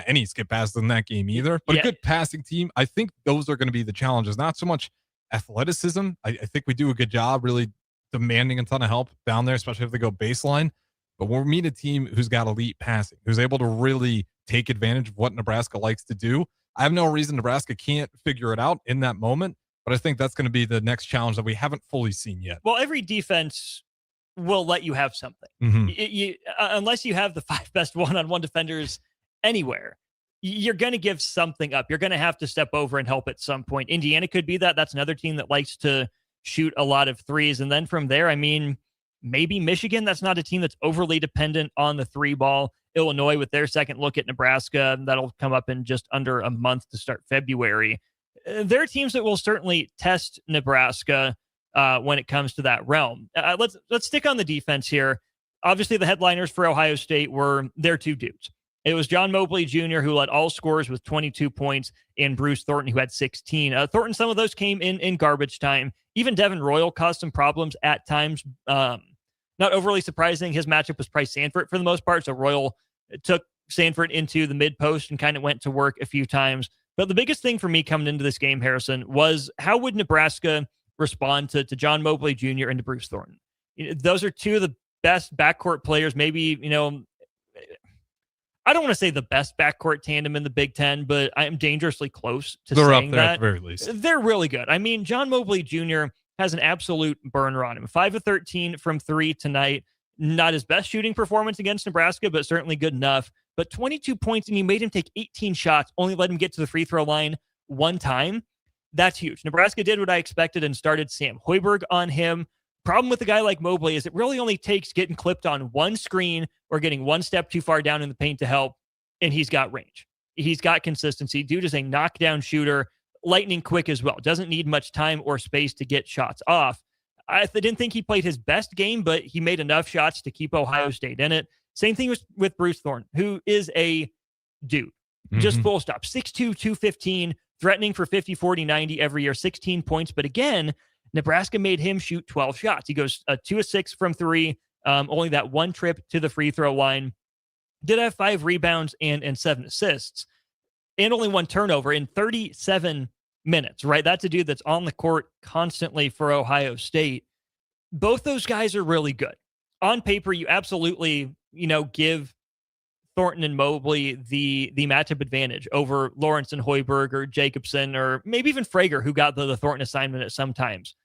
Speaker 10: any skip passes in that game either. But a good passing team, I think those are going to be the challenges. Not so much athleticism. I think we do a good job really demanding a ton of help down there, especially if they go baseline. But when we meet a team who's got elite passing, who's able to really take advantage of what Nebraska likes to do, I have no reason Nebraska can't figure it out in that moment. But I think that's going to be the next challenge that we haven't fully seen yet.
Speaker 9: Well, every defense will let you have something. Unless you have the 5 best one-on-one defenders anywhere, you're going to give something up. You're going to have to step over and help at some point. Indiana could be that. That's another team that likes to shoot a lot of threes. And then from there, I mean, maybe Michigan. That's not a team that's overly dependent on the 3 ball. Illinois with their second look at Nebraska, that'll come up in just under a month to start February. There are teams that will certainly test Nebraska when it comes to that realm. Let's stick on the defense here. Obviously, the headliners for Ohio State were their 2 dudes. It was John Mobley Jr., who led all scorers with 22 points, and Bruce Thornton, who had 16. Thornton, some of those came in garbage time. Even Devin Royal caused some problems at times. Not overly surprising. His matchup was Price Sanford for the most part, so Royal took Sanford into the mid-post and kind of went to work a few times. But the biggest thing for me coming into this game, Harrison, was how would Nebraska respond to John Mobley Jr. and to Bruce Thornton? Those are 2 of the best backcourt players, maybe, I don't want to say the best backcourt tandem in the Big Ten, but I am dangerously close to
Speaker 10: They're
Speaker 9: saying
Speaker 10: up there
Speaker 9: that.
Speaker 10: at the very least.
Speaker 9: They're really good. I mean, John Mobley Jr. has an absolute burner on him. 5 of 13 from 3 tonight. Not his best shooting performance against Nebraska, but certainly good enough. But 22 points, and you made him take 18 shots, only let him get to the free throw line 1 time. That's huge. Nebraska did what I expected and started Sam Hoiberg on him. Problem with a guy like Mobley is it really only takes getting clipped on 1 screen or getting 1 step too far down in the paint to help, and he's got range. He's got consistency. Dude is a knockdown shooter, lightning quick as well. Doesn't need much time or space to get shots off. I didn't think he played his best game, but he made enough shots to keep Ohio State in it. Same thing with Bruce Thornton, who is a dude. Just full stop. 6'2", 215, threatening for 50, 40, 90 every year, 16 points. But again, Nebraska made him shoot 12 shots. He goes 2 of 6 from 3, only that 1 trip to the free throw line. Did have 5 rebounds and 7 assists, and only 1 turnover in 37 minutes, right? That's a dude that's on the court constantly for Ohio State. Both those guys are really good. On paper, you absolutely, give Thornton and Mobley the matchup advantage over Lawrence and Hoiberg or Jacobson or maybe even Frager, who got the Thornton assignment at some times.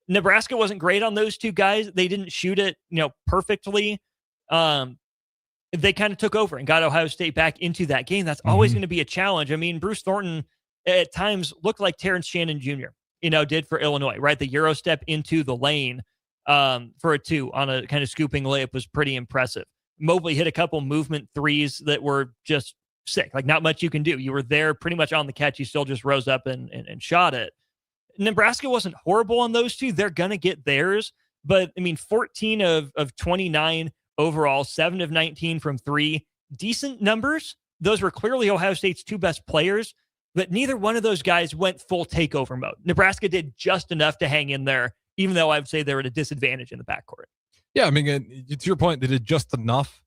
Speaker 9: Nebraska wasn't great on those 2 guys. They didn't shoot it, perfectly. They kind of took over and got Ohio State back into that game. That's always going to be a challenge. I mean, Bruce Thornton at times looked like Terrence Shannon Jr., did for Illinois, right? The Euro step into the lane for a 2 on a kind of scooping layup was pretty impressive. Mobley hit a couple movement threes that were just sick. Like, not much you can do. You were there pretty much on the catch. You still just rose up and shot it. Nebraska wasn't horrible on those 2. They're going to get theirs. But, I mean, 14 of 29 overall, 7 of 19 from 3. Decent numbers. Those were clearly Ohio State's 2 best players, but neither one of those guys went full takeover mode. Nebraska did just enough to hang in there, even though I would say they're at a disadvantage in the backcourt.
Speaker 10: Yeah, I mean, to your point, they did just enough.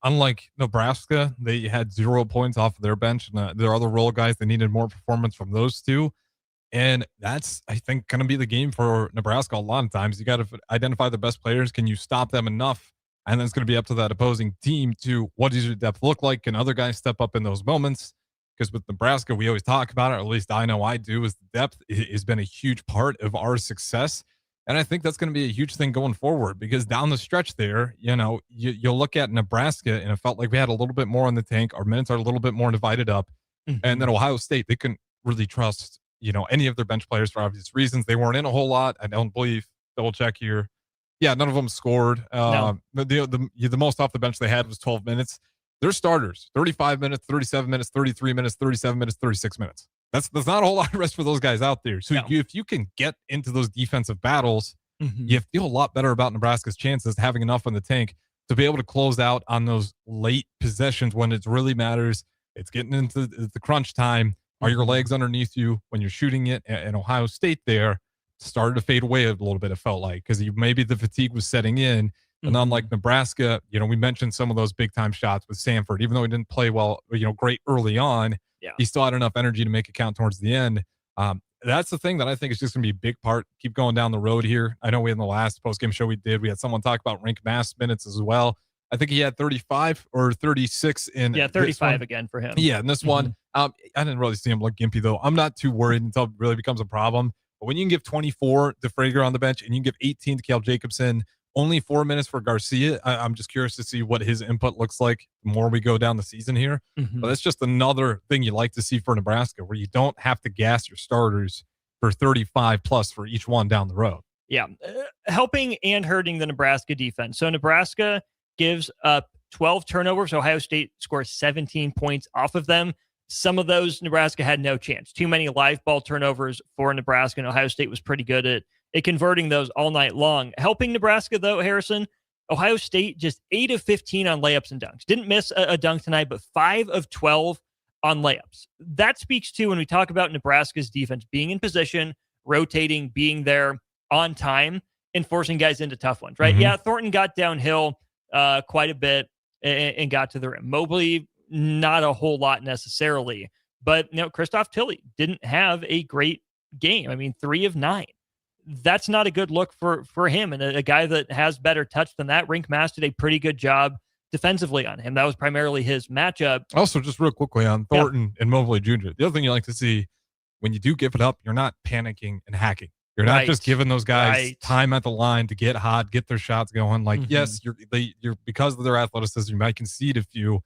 Speaker 10: Unlike Nebraska, they had 0 points off of their bench, and their other role guys, they needed more performance from those 2. And that's, I think, going to be the game for Nebraska a lot of times. You got to identify the best players. Can you stop them enough? And then it's going to be up to that opposing team to what does your depth look like? Can other guys step up in those moments? Because with Nebraska, we always talk about it, or at least I know I do, is the depth has been a huge part of our success. And I think that's going to be a huge thing going forward, because down the stretch there, you'll look at Nebraska and it felt like we had a little bit more in the tank. Our minutes are a little bit more divided up. And then Ohio State, they couldn't really trust, any of their bench players for obvious reasons. They weren't in a whole lot. I don't believe, double check here, Yeah, none of them scored.
Speaker 9: No.
Speaker 10: The most off the bench they had was 12 minutes. Their starters, 35 minutes, 37 minutes, 33 minutes, 37 minutes, 36 minutes. That's not a whole lot of rest for those guys out there. So if you can get into those defensive battles, you feel a lot better about Nebraska's chances having enough in the tank to be able to close out on those late possessions when it really matters. It's getting into the crunch time. Are your legs underneath you when you're shooting it? And Ohio State there started to fade away a little bit, it felt like, because maybe the fatigue was setting in. And unlike Nebraska, we mentioned some of those big time shots with Sanford, even though he didn't play well, great early on, he still had enough energy to make it count towards the end. That's the thing that I think is just going to be a big part. Keep going down the road here. I know in the last postgame show we had someone talk about Rink Mass minutes as well. I think he had 35 or 36 in
Speaker 9: 35 again for him.
Speaker 10: Yeah, in this one, I didn't really see him look gimpy though. I'm not too worried until it really becomes a problem. But when you can give 24 to Frager on the bench and you can give 18 to Cal Jacobson, only 4 minutes for Garcia, I'm just curious to see what his input looks like the more we go down the season here. But that's just another thing you like to see for Nebraska, where you don't have to gas your starters for 35 plus for each one down the road.
Speaker 9: Yeah, helping and hurting the Nebraska defense. So Nebraska gives up 12 turnovers. Ohio State scores 17 points off of them. Some of those Nebraska had no chance. Too many live ball turnovers for Nebraska, and Ohio State was pretty good at converting those all night long. Helping Nebraska, though, Harrison, Ohio State just 8 of 15 on layups and dunks. Didn't miss a dunk tonight, but 5 of 12 on layups. That speaks to, when we talk about Nebraska's defense, being in position, rotating, being there on time, and forcing guys into tough ones, right? Yeah, Thornton got downhill quite a bit and got to the rim. Mobley, not a whole lot necessarily, but Christoph Tilley didn't have a great game. I mean, 3 of 9. That's not a good look for him. And a guy that has better touch than that, Rink Mass did a pretty good job defensively on him. That was primarily his matchup.
Speaker 10: Also, just real quickly on Thornton and Mobley Jr., the other thing you like to see when you do give it up, you're not panicking and hacking. You're not just giving those guys time at the line to get hot, get their shots going. Like, yes, you're because of their athleticism, you might concede a few,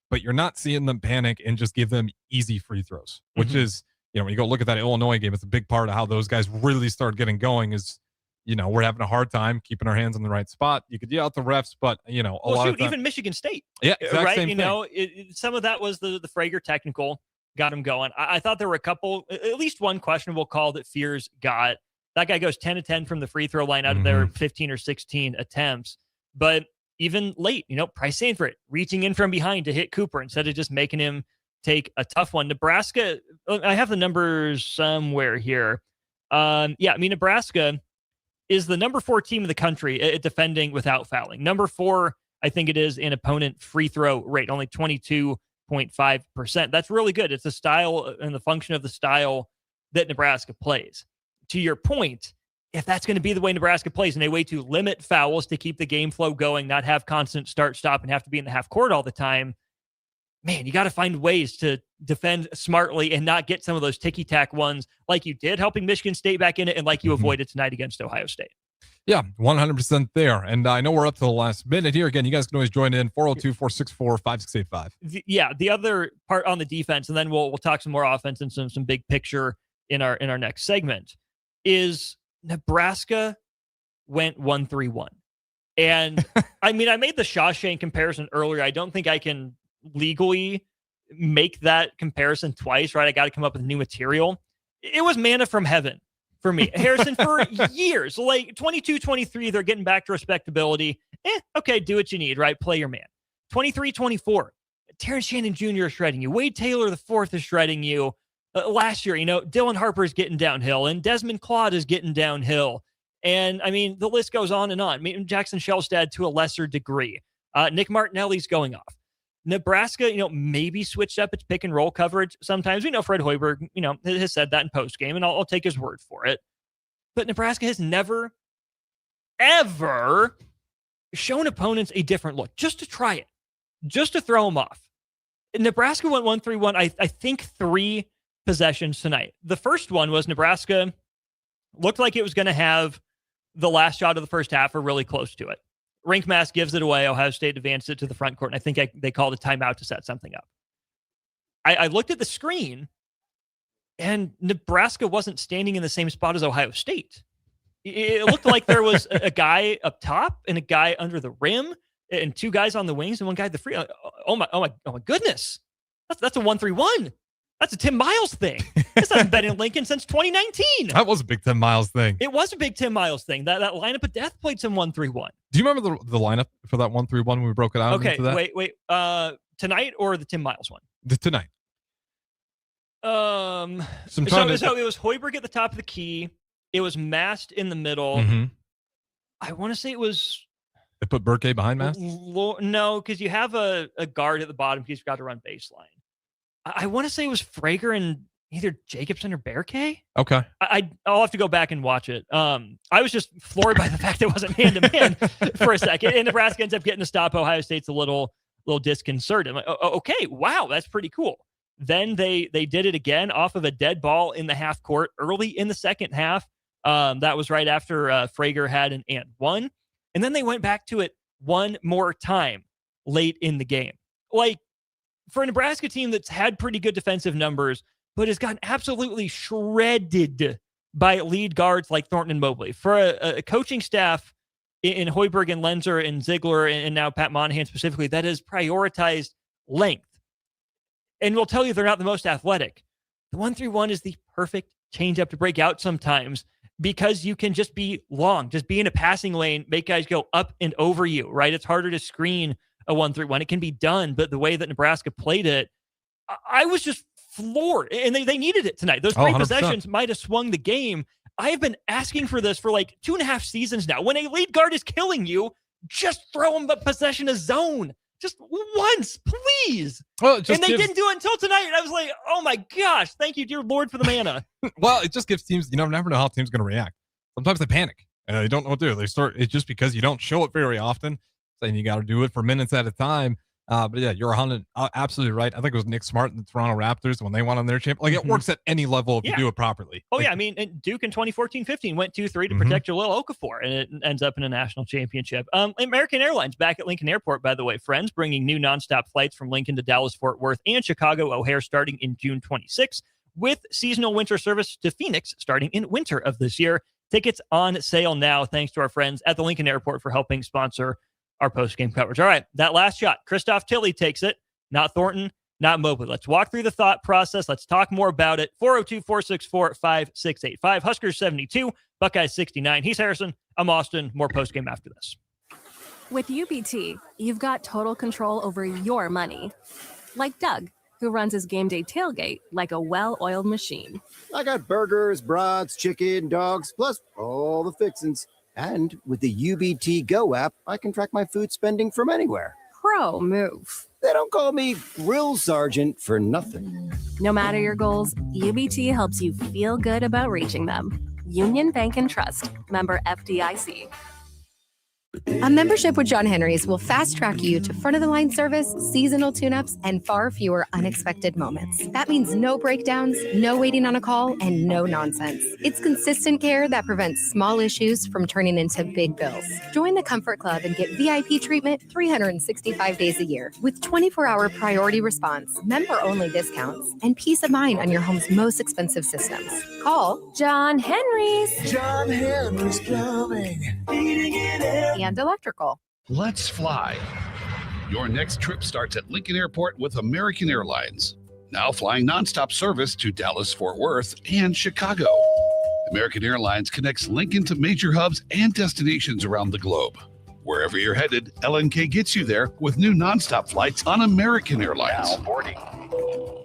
Speaker 10: but you're not seeing them panic and just give them easy free throws, which is, when you go look at that Illinois game, it's a big part of how those guys really start getting going is, we're having a hard time keeping our hands in the right spot. You could yell at the refs, but, a lot of time,
Speaker 9: even Michigan State.
Speaker 10: Yeah, exact
Speaker 9: same
Speaker 10: thing.
Speaker 9: Some of that was the Frager technical got him going. I thought there were a couple, at least one questionable call that Fears got. That guy goes 10 of 10 from the free throw line out of their 15 or 16 attempts. But even late, Price Sanford reaching in from behind to hit Cooper instead of just making him take a tough one. Nebraska, I have the numbers somewhere here. Nebraska is the number 4 team in the country at defending without fouling. Number 4, I think it is, in opponent free throw rate, only 22.5%. That's really good. It's the style and the function of the style that Nebraska plays. To your point, if that's going to be the way Nebraska plays and a way to limit fouls to keep the game flow going, not have constant start-stop and have to be in the half court all the time, man, you got to find ways to defend smartly and not get some of those ticky-tack ones like you did, helping Michigan State back in it, and like you avoided tonight against Ohio State.
Speaker 10: Yeah, 100% there. And I know we're up to the last minute here. Again, you guys can always join in, 402-464-5685.
Speaker 9: The other part on the defense, and then we'll talk some more offense and some big picture in our next segment, is Nebraska went 1-3-1. And I made the Shawshank comparison earlier. I don't think I can legally make that comparison twice, right? I got to come up with new material. It was manna from heaven for me. Harrison, for years, like 22-23, they're getting back to respectability. Okay, do what you need, right? Play your man. 23-24, Terrence Shannon Jr. is shredding you. Wade Taylor IV is shredding you. Last year, Dylan Harper is getting downhill, and Desmond Claude is getting downhill. And, the list goes on and on. Jackson Shellstad to a lesser degree. Nick Martinelli's going off. Nebraska, maybe switched up its pick and roll coverage sometimes. We know Fred Hoiberg, has said that in postgame, and I'll take his word for it. But Nebraska has never, ever shown opponents a different look, just to try it, just to throw them off. Nebraska went 1-3-1, I think 3 possessions tonight. The first one was Nebraska looked like it was going to have the last shot of the first half or really close to it. Rink Mass gives it away. Ohio State advanced it to the front court, and I think they called a timeout to set something up. I looked at the screen, and Nebraska wasn't standing in the same spot as Ohio State. It looked like there was a guy up top and a guy under the rim and two guys on the wings and one guy at the free. Oh my goodness. That's a 1-3-1. That's a Tim Miles thing. This hasn't been in Lincoln since 2019.
Speaker 10: That was a big Tim Miles thing.
Speaker 9: It was a big Tim Miles thing. That lineup of death played some 1-3-1.
Speaker 10: Do you remember the lineup for that 1-3-1 when we broke it out?
Speaker 9: Okay,
Speaker 10: into that?
Speaker 9: wait. Tonight or the Tim Miles one?
Speaker 10: Tonight.
Speaker 9: So it was Hoiberg at the top of the key. It was Mast in the middle.
Speaker 10: Mm-hmm.
Speaker 9: I want to say it was.
Speaker 10: They put Burke behind Mast?
Speaker 9: No, because you have a guard at the bottom because you've got to run baseline. I want to say it was Frager and either Jacobson or Berkay.
Speaker 10: Okay.
Speaker 9: I'll have to go back and watch it. I was just floored by the fact it wasn't hand-to-man for a second. And Nebraska ends up getting to stop Ohio State's a little disconcerted. I'm like, okay, wow, that's pretty cool. Then they did it again off of a dead ball in the half court early in the second half. That was right after Frager had an and one. And then they went back to it one more time late in the game. Like, for a Nebraska team that's had pretty good defensive numbers, but has gotten absolutely shredded by lead guards like Thornton and Mobley. For a coaching staff in Hoiberg and Lenzer and Ziegler and now Pat Monahan specifically, that has prioritized length. And we'll tell you they're not the most athletic. The 1-3-1 is the perfect changeup to break out sometimes because you can just be long, just be in a passing lane, make guys go up and over you, right? It's harder to screen a 1-3-1. It can be done, but the way that Nebraska played it, I was just floored. And they needed it tonight. Those three possessions might have swung the game. I have been asking for this for like 2.5 seasons now. When a lead guard is killing you, just throw him the possession of zone. Just once, please. Well, and they didn't do it until tonight. And I was like, oh my gosh, thank you, dear Lord, for the manna.
Speaker 10: Well, it just gives teams, you never know how teams going to react. Sometimes they panic and they don't know what to do. They start, it's just because you don't show it very often, saying you got to do it for minutes at a time. But yeah, you're absolutely right. I think it was Nick Smart and the Toronto Raptors when they won on their champ. Like, it works at any level if you do it properly.
Speaker 9: Oh, yeah. I mean, Duke in 2014-15 went 2-3 to protect Jahlil Okafor, and it ends up in a national championship. American Airlines back at Lincoln Airport, by the way, friends, bringing new nonstop flights from Lincoln to Dallas, Fort Worth, and Chicago O'Hare starting in June 26, with seasonal winter service to Phoenix starting in winter of this year. Tickets on sale now, thanks to our friends at the Lincoln Airport for helping sponsor our post-game coverage. All right, that last shot, Christoph Tilley takes it, not Thornton, not Mobley. Let's walk through the thought process. Let's talk more about it. 402-464-5685. Huskers 72, Buckeyes 69. He's Harrison. I'm Austin. More post-game after this.
Speaker 2: With UBT, you've got total control over your money. Like Doug, who runs his game day tailgate like a well-oiled machine.
Speaker 1: I got burgers, brats, chicken, dogs, plus all the fixins. And with the UBT Go app, I can track my food spending from anywhere.
Speaker 2: Pro move.
Speaker 1: They don't call me Grill Sergeant for nothing.
Speaker 2: No matter your goals, UBT helps you feel good about reaching them. Union Bank and Trust. Member FDIC.
Speaker 3: A membership with John Henry's will fast-track you to front-of-the-line service, seasonal tune-ups, and far fewer unexpected moments. That means no breakdowns, no waiting on a call, and no nonsense. It's consistent care that prevents small issues from turning into big bills. Join the Comfort Club and get VIP treatment 365 days a year with 24-hour priority response, member-only discounts, and peace of mind on your home's most expensive systems. Call
Speaker 2: John Henry's.
Speaker 4: John Henry's Plumbing. Heating and air.
Speaker 3: And electrical.
Speaker 11: Let's fly. Your next trip starts at Lincoln Airport with American Airlines. Now flying nonstop service to Dallas, Fort Worth, and Chicago. American Airlines connects Lincoln to major hubs and destinations around the globe. Wherever you're headed, LNK gets you there with new nonstop flights on American Airlines.
Speaker 6: Now boarding.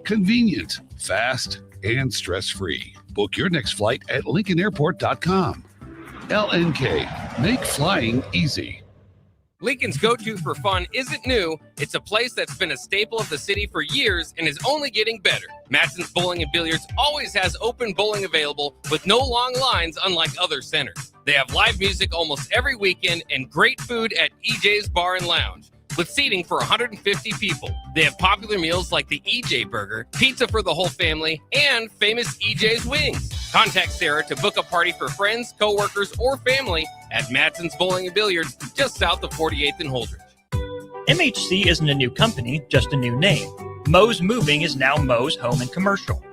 Speaker 11: Convenient, fast, and stress-free. Book your next flight at LincolnAirport.com. LNK, make flying easy.
Speaker 16: Lincoln's go-to for fun isn't new. It's a place that's been a staple of the city for years and is only getting better. Matson's Bowling and Billiards always has open bowling available with no long lines, unlike other centers. They have live music almost every weekend and great food at EJ's Bar and Lounge, with seating for 150 people. They have popular meals like the EJ Burger, pizza for the whole family, and famous EJ's Wings. Contact Sarah to book a party for friends, coworkers, or family at Matson's Bowling and Billiards, just south of 48th and Holdridge.
Speaker 17: MHC isn't a new company, just a new name. Moe's Moving is now Moe's Home and Commercial.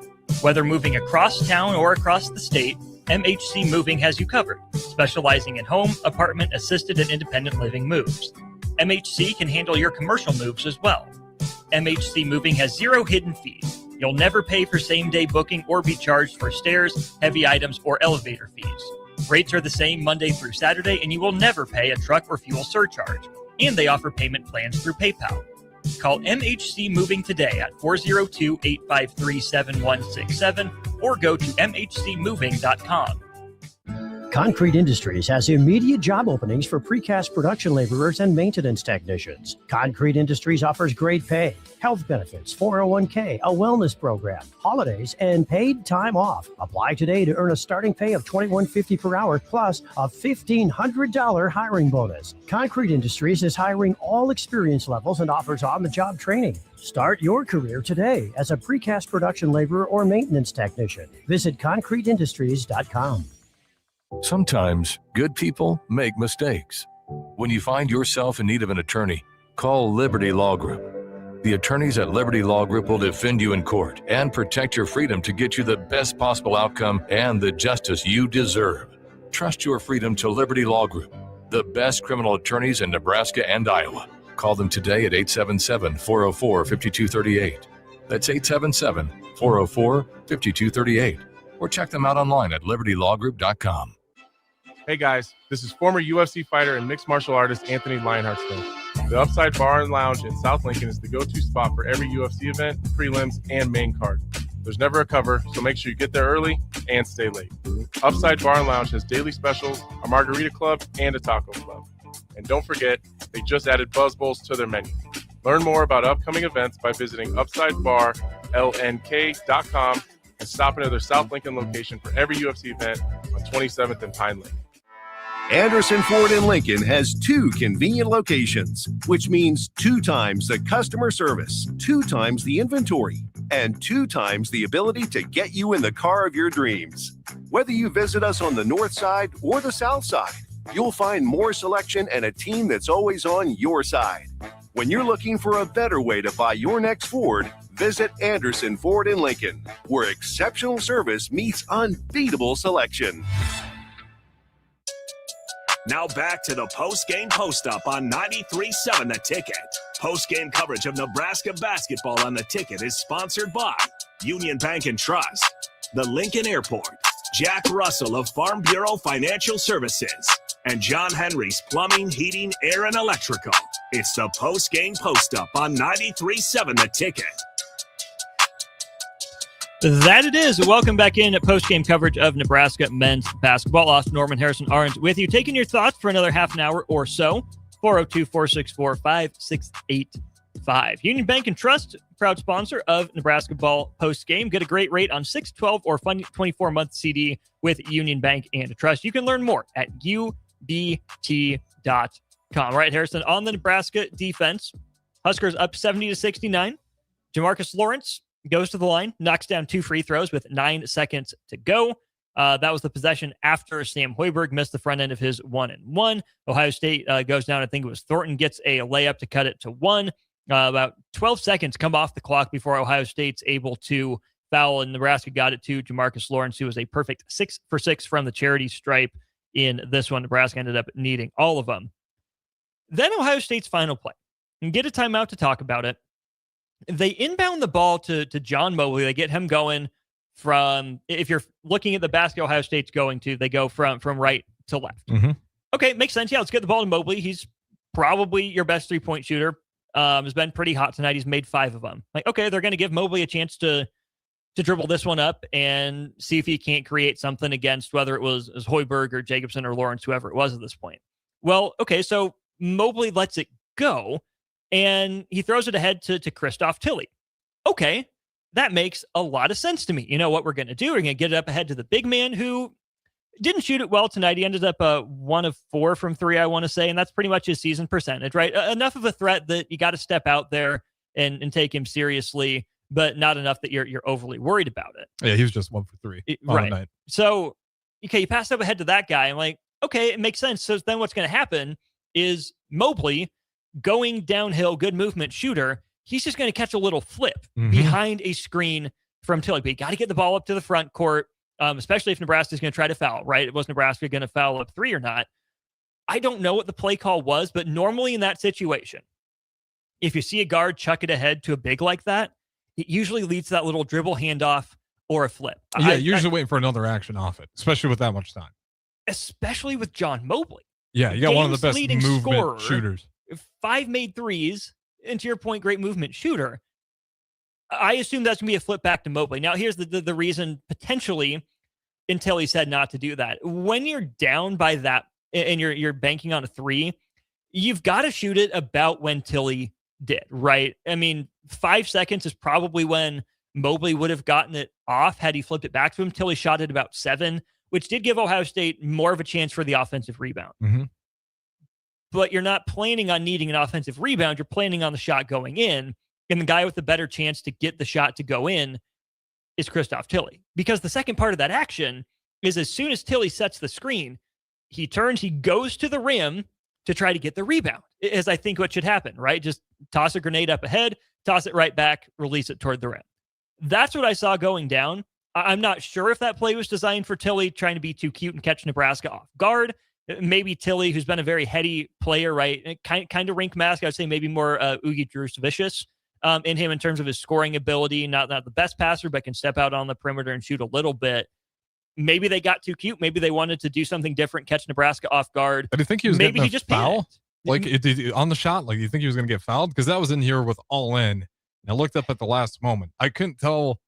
Speaker 17: Whether moving across town or across the state, MHC Moving has you covered, specializing in home, apartment, assisted, and independent living moves. MHC can handle your commercial moves as well. MHC Moving has 0 hidden fees. You'll never pay for same-day booking or be charged for stairs, heavy items, or elevator fees. Rates are the same Monday through Saturday, and you will never pay a truck or fuel surcharge. And they offer payment plans through PayPal. Call MHC Moving today at 402-853-7167 or go to mhcmoving.com.
Speaker 18: Concrete Industries has immediate job openings for precast production laborers and maintenance technicians. Concrete Industries offers great pay, health benefits, 401k, a wellness program, holidays, and paid time off. Apply today to earn a starting pay of $21.50 per hour plus a $1,500 hiring bonus. Concrete Industries is hiring all experience levels and offers on-the-job training. Start your career today as a precast production laborer or maintenance technician. Visit concreteindustries.com.
Speaker 19: Sometimes good people make mistakes. When you find yourself in need of an attorney, call Liberty Law Group. The attorneys at Liberty Law Group will defend you in court and protect your freedom to get you the best possible outcome and the justice you deserve. Trust your freedom to Liberty Law Group, the best criminal attorneys in Nebraska and Iowa. Call them today at 877-404-5238. That's 877-404-5238. Or check them out online at libertylawgroup.com.
Speaker 20: Hey guys, this is former UFC fighter and mixed martial artist Anthony Lionheart's. The Upside Bar and Lounge in South Lincoln is the go-to spot for every UFC event, prelims, and main card. There's never a cover, so make sure you get there early and stay late. Upside Bar and Lounge has daily specials, a margarita club, and a taco club. And don't forget, they just added Buzz Bowls to their menu. Learn more about upcoming events by visiting UpsideBarLNK.com and stop into their South Lincoln location for every UFC event on 27th and Pine Lake.
Speaker 6: Anderson Ford in Lincoln has 2 convenient locations, which means 2 times the customer service, 2 times the inventory, and 2 times the ability to get you in the car of your dreams. Whether you visit us on the north side or the south side, you'll find more selection and a team that's always on your side. When you're looking for a better way to buy your next Ford, visit Anderson Ford in Lincoln, where exceptional service meets unbeatable selection. Now back to the post-game post-up on 93.7 The Ticket. Post-game coverage of Nebraska basketball on The Ticket is sponsored by Union Bank and Trust, the Lincoln Airport, Jack Russell of Farm Bureau Financial Services, and John Henry's Plumbing, Heating, Air, and Electrical. It's the post-game post-up on 93.7 The Ticket.
Speaker 9: That it is. Welcome back in at post-game coverage of Nebraska men's basketball. Austin Norman, Harrison Orange with you, taking your thoughts for another half an hour or so. 402-464-5685. Union Bank and Trust, proud sponsor of Nebraska ball post-game. Get a great rate on 6, 12, or 24-month CD with Union Bank and Trust. You can learn more at ubt.com. All right, Harrison, on the Nebraska defense, Huskers up 70-69. Jamarcus Lawrence goes to the line, knocks down 2 free throws with 9 seconds to go. That was the possession after Sam Hoiberg missed the front end of his 1-and-1. Ohio State goes down. I think it was Thornton gets a layup to cut it to 1. About 12 seconds come off the clock before Ohio State's able to foul, and Nebraska got it to Jamarcus Lawrence, who was a perfect 6 for 6 from the charity stripe in this one. Nebraska ended up needing all of them. Then Ohio State's final play. And get a timeout to talk about it. They inbound the ball to John Mobley. They get him going from, if you're looking at the basket Ohio State's going to, they go from right to left.
Speaker 10: Mm-hmm.
Speaker 9: Okay, makes sense. Yeah, let's get the ball to Mobley. He's probably your best 3-point shooter. Has been pretty hot tonight. He's made 5 of them. Like, okay, they're going to give Mobley a chance to dribble this one up and see if he can't create something against whether it was Hoiberg or Jacobson or Lawrence, whoever it was at this point. Well, okay, so Mobley lets it go, and he throws it ahead to Christoph Tilley. Okay, that makes a lot of sense to me. You know what we're going to do? We're going to get it up ahead to the big man who didn't shoot it well tonight. He ended up 1 of 4 from 3, I want to say, and that's pretty much his season percentage, right? Enough of a threat that you got to step out there and take him seriously, but not enough that you're overly worried about it.
Speaker 10: Yeah, he was just 1 for 3 on the night.
Speaker 9: So, okay, you pass up ahead to that guy. I'm like, okay, it makes sense. So then what's going to happen is Mobley going downhill, good movement shooter, he's just going to catch a little flip behind a screen from Tilley. But you got to get the ball up to the front court. especially if Nebraska's going to try to foul, right? Was Nebraska going to foul up 3 or not? I don't know what the play call was, but normally in that situation, if you see a guard chuck it ahead to a big like that, it usually leads to that little dribble handoff or a flip.
Speaker 10: Yeah, usually waiting for another action off it, especially with that much time.
Speaker 9: Especially with John Mobley.
Speaker 10: Yeah, you got one of the best
Speaker 9: Leading
Speaker 10: movement
Speaker 9: scorer,
Speaker 10: shooters.
Speaker 9: 5 made threes, and to your point, great movement shooter. I assume that's going to be a flip back to Mobley. Now, here's the reason potentially until he said not to do that. When you're down by that and you're banking on a 3, you've got to shoot it about when Tilly did, right? I mean, 5 seconds is probably when Mobley would have gotten it off had he flipped it back to him. Tilly shot it about 7, which did give Ohio State more of a chance for the offensive rebound.
Speaker 10: Mm-hmm.
Speaker 9: But you're not planning on needing an offensive rebound. You're planning on the shot going in. And the guy with the better chance to get the shot to go in is Christoph Tilly. Because the second part of that action is as soon as Tilly sets the screen, he turns, he goes to the rim to try to get the rebound, is I think what should happen, right? Just toss a grenade up ahead, toss it right back, release it toward the rim. That's what I saw going down. I'm not sure if that play was designed for Tilly trying to be too cute and catch Nebraska off guard. Maybe Tilly, who's been a very heady player, right? Kind of rink mask. I would say maybe more Ugi Drusevicius in him in terms of his scoring ability. Not the best passer, but can step out on the perimeter and shoot a little bit. Maybe they got too cute. Maybe they wanted to do something different, catch Nebraska off guard.
Speaker 10: But do you think he was
Speaker 9: maybe
Speaker 10: getting
Speaker 9: he just
Speaker 10: foul?
Speaker 9: panicked.
Speaker 10: On the shot, like, you think he was going to get fouled? Because that was in here with all in. And I looked up at the last moment. I couldn't tell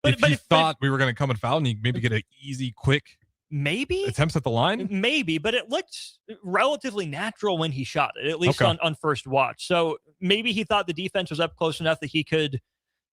Speaker 10: if he thought we were going to come and foul and he maybe get an easy, quick attempts at the line.
Speaker 9: Maybe, but it looked relatively natural when he shot it, at least on first watch. So maybe he thought the defense was up close enough that he could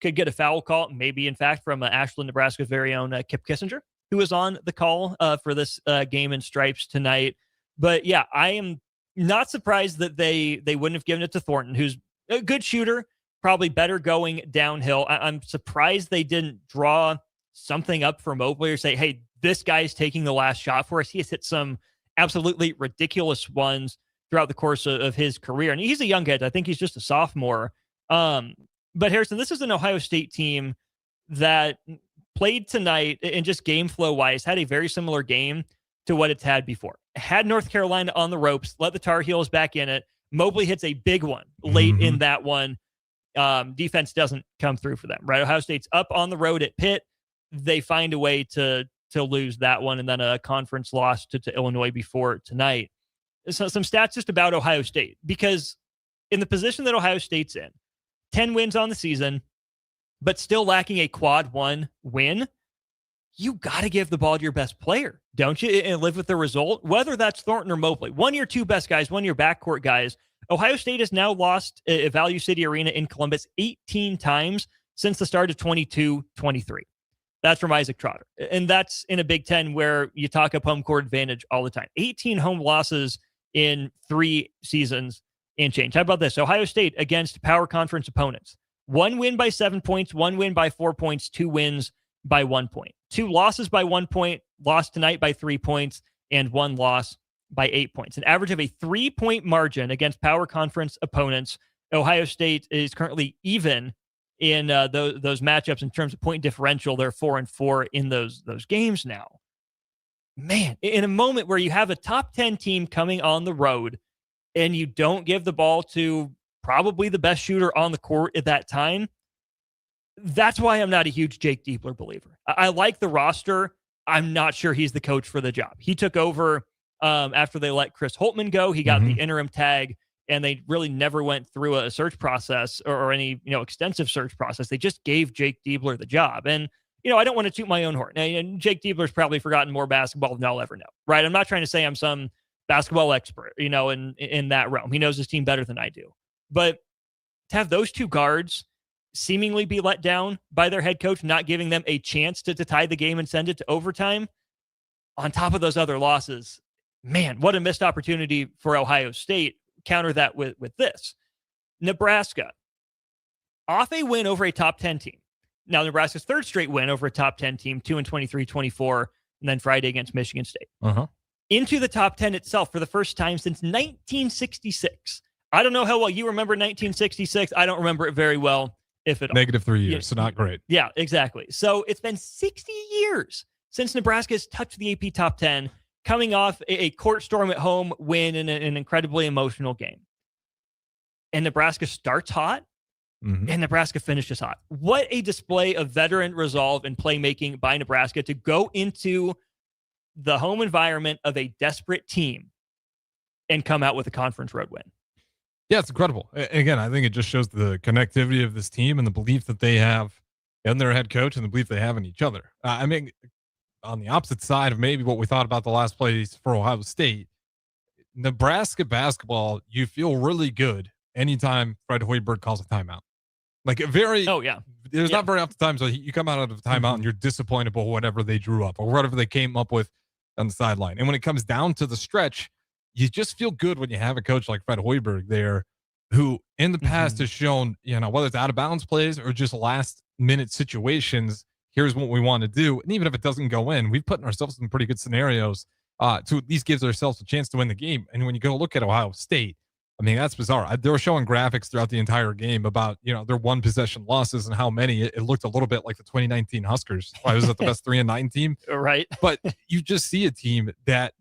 Speaker 9: get a foul call. Maybe, in fact, from Ashland, Nebraska's very own Kip Kissinger, who was on the call for this game in stripes tonight. But yeah, I am not surprised that they wouldn't have given it to Thornton, who's a good shooter, probably better going downhill. I'm surprised they didn't draw something up for Mobley or say, hey, this guy's taking the last shot for us. He has hit some absolutely ridiculous ones throughout the course of his career. And he's a young kid. I think he's just a sophomore. But Harrison, this is an Ohio State team that played tonight and just game flow wise had a very similar game to what it's had before. Had North Carolina on the ropes, let the Tar Heels back in it. Mobley hits a big one late in that one. Defense doesn't come through for them, right? Ohio State's up on the road at Pitt. They find a way to lose that one, and then a conference loss to Illinois before tonight. So some stats just about Ohio State, because in the position that Ohio State's in, 10 wins on the season, but still lacking a quad 1 win, you got to give the ball to your best player, don't you? And live with the result, whether that's Thornton or Mobley. One of your two best guys, one of your backcourt guys. Ohio State has now lost at Value City Arena in Columbus 18 times since the start of 22-23. That's from Isaac Trotter. And that's in a Big Ten where you talk up home court advantage all the time. 18 home losses in 3 seasons and change. How about this? Ohio State against power conference opponents. 1 win by 7 points, 1 win by 4 points, 2 wins by 1 point. 2 losses by 1 point, lost tonight by 3 points, and 1 loss by 8 points. An average of a 3-point margin against power conference opponents. Ohio State is currently even in those matchups in terms of point differential. They're 4-4 in those games now. Man, in a moment where you have a top 10 team coming on the road and you don't give the ball to probably the best shooter on the court at that time, that's why I'm not a huge Jake Diebler believer. I like the roster. I'm not sure he's the coach for the job. He took over after they let Chris Holtmann go. He got the interim tag, and they really never went through a search process or any extensive search process. They just gave Jake Diebler the job. And I don't want to toot my own horn. And Jake Diebler's probably forgotten more basketball than I'll ever know, right? I'm not trying to say I'm some basketball expert, in that realm. He knows his team better than I do. But to have those two guards seemingly be let down by their head coach, not giving them a chance to tie the game and send it to overtime, on top of those other losses, man, what a missed opportunity for Ohio State. Counter that with this. Nebraska, off a win over a top 10 team. Now, Nebraska's third straight win over a top 10 team, 2-23-24, and then Friday against Michigan State. Into the top 10 itself for the first time since 1966. I don't know how well you remember 1966. I don't remember it very well, if at all.
Speaker 10: -3 years, so not great.
Speaker 9: Yeah, exactly. So it's been 60 years since Nebraska has touched the AP top 10, coming off a court storm at home win in an incredibly emotional game. And Nebraska starts hot, and Nebraska finishes hot. What a display of veteran resolve and playmaking by Nebraska to go into the home environment of a desperate team and come out with a conference road win.
Speaker 10: Yeah, it's incredible. Again, I think it just shows the connectivity of this team and the belief that they have in their head coach and the belief they have in each other. I mean, on the opposite side of maybe what we thought about the last plays for Ohio State, Nebraska basketball, you feel really good anytime Fred Hoiberg calls a timeout. Like there's not very often times you come out of a timeout and you're disappointed by whatever they drew up or whatever they came up with on the sideline. And when it comes down to the stretch, you just feel good when you have a coach like Fred Hoiberg there, who in the past has shown, whether it's out of bounds plays or just last minute situations, here's what we want to do. And even if it doesn't go in, we've put ourselves in pretty good scenarios to at least give ourselves a chance to win the game. And when you go look at Ohio State, I mean, that's bizarre. They were showing graphics throughout the entire game about, their one possession losses and how many. It looked a little bit like the 2019 Huskers. Why was it the best 3-9 team?
Speaker 9: Right.
Speaker 10: But you just see a team that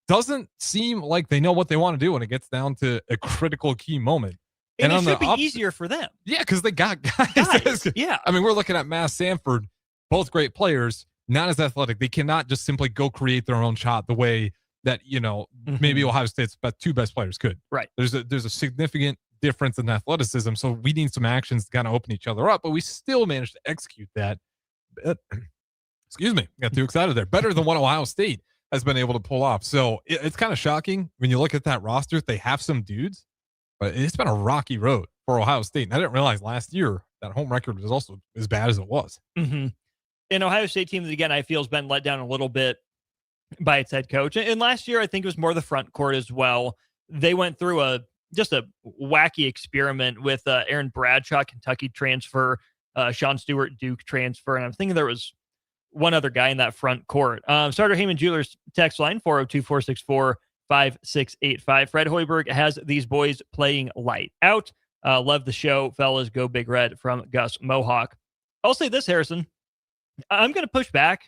Speaker 10: doesn't seem like they know what they want to do when it gets down to a critical key moment.
Speaker 9: And it should be easier for them.
Speaker 10: Yeah, because they got guys.
Speaker 9: Yeah.
Speaker 10: I mean, we're looking at Mass Sanford, both great players, not as athletic. They cannot just simply go create their own shot the way that, maybe Ohio State's two best players could.
Speaker 9: Right.
Speaker 10: There's a significant difference in athleticism. So we need some actions to kind of open each other up, but we still managed to execute that. Excuse me. Got too excited there. Better than what Ohio State has been able to pull off. So it's kind of shocking when you look at that roster. They have some dudes, but it's been a rocky road for Ohio State. And I didn't realize last year that home record was also as bad as it was.
Speaker 9: An Ohio State team that, again, I feel has been let down a little bit by its head coach. And last year, I think it was more the front court as well. They went through just a wacky experiment with Aaron Bradshaw, Kentucky transfer, Sean Stewart, Duke transfer. And I'm thinking there was one other guy in that front court. Starter Heyman Jewelers text line 402-464-5685. Fred Hoiberg has these boys playing light out. Love the show, fellas. Go Big Red from Gus Mohawk. I'll say this, Harrison. I'm going to push back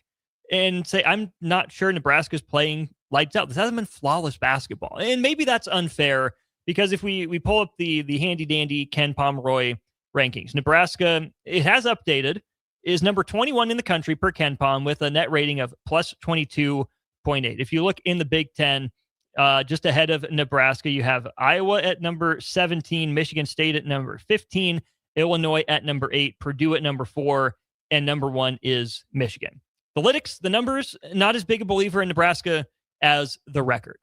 Speaker 9: and say I'm not sure Nebraska's playing lights out. This hasn't been flawless basketball. And maybe that's unfair because if we pull up the handy-dandy Ken Pomeroy rankings, Nebraska, it has updated, is number 21 in the country per Ken Pom with a net rating of plus 22.8. If you look in the Big Ten, just ahead of Nebraska, you have Iowa at number 17, Michigan State at number 15, Illinois at number 8, Purdue at number 4, and number 1 is Michigan. The Lytics, the numbers, not as big a believer in Nebraska as the record.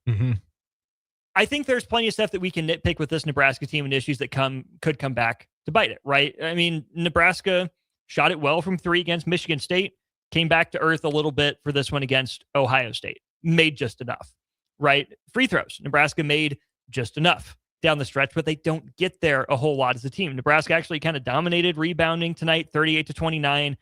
Speaker 9: I think there's plenty of stuff that we can nitpick with this Nebraska team and issues that could come back to bite it, right? I mean, Nebraska shot it well from 3 against Michigan State, came back to earth a little bit for this one against Ohio State, made just enough, right? Free throws, Nebraska made just enough down the stretch, but they don't get there a whole lot as a team. Nebraska actually kind of dominated rebounding tonight, 38-29,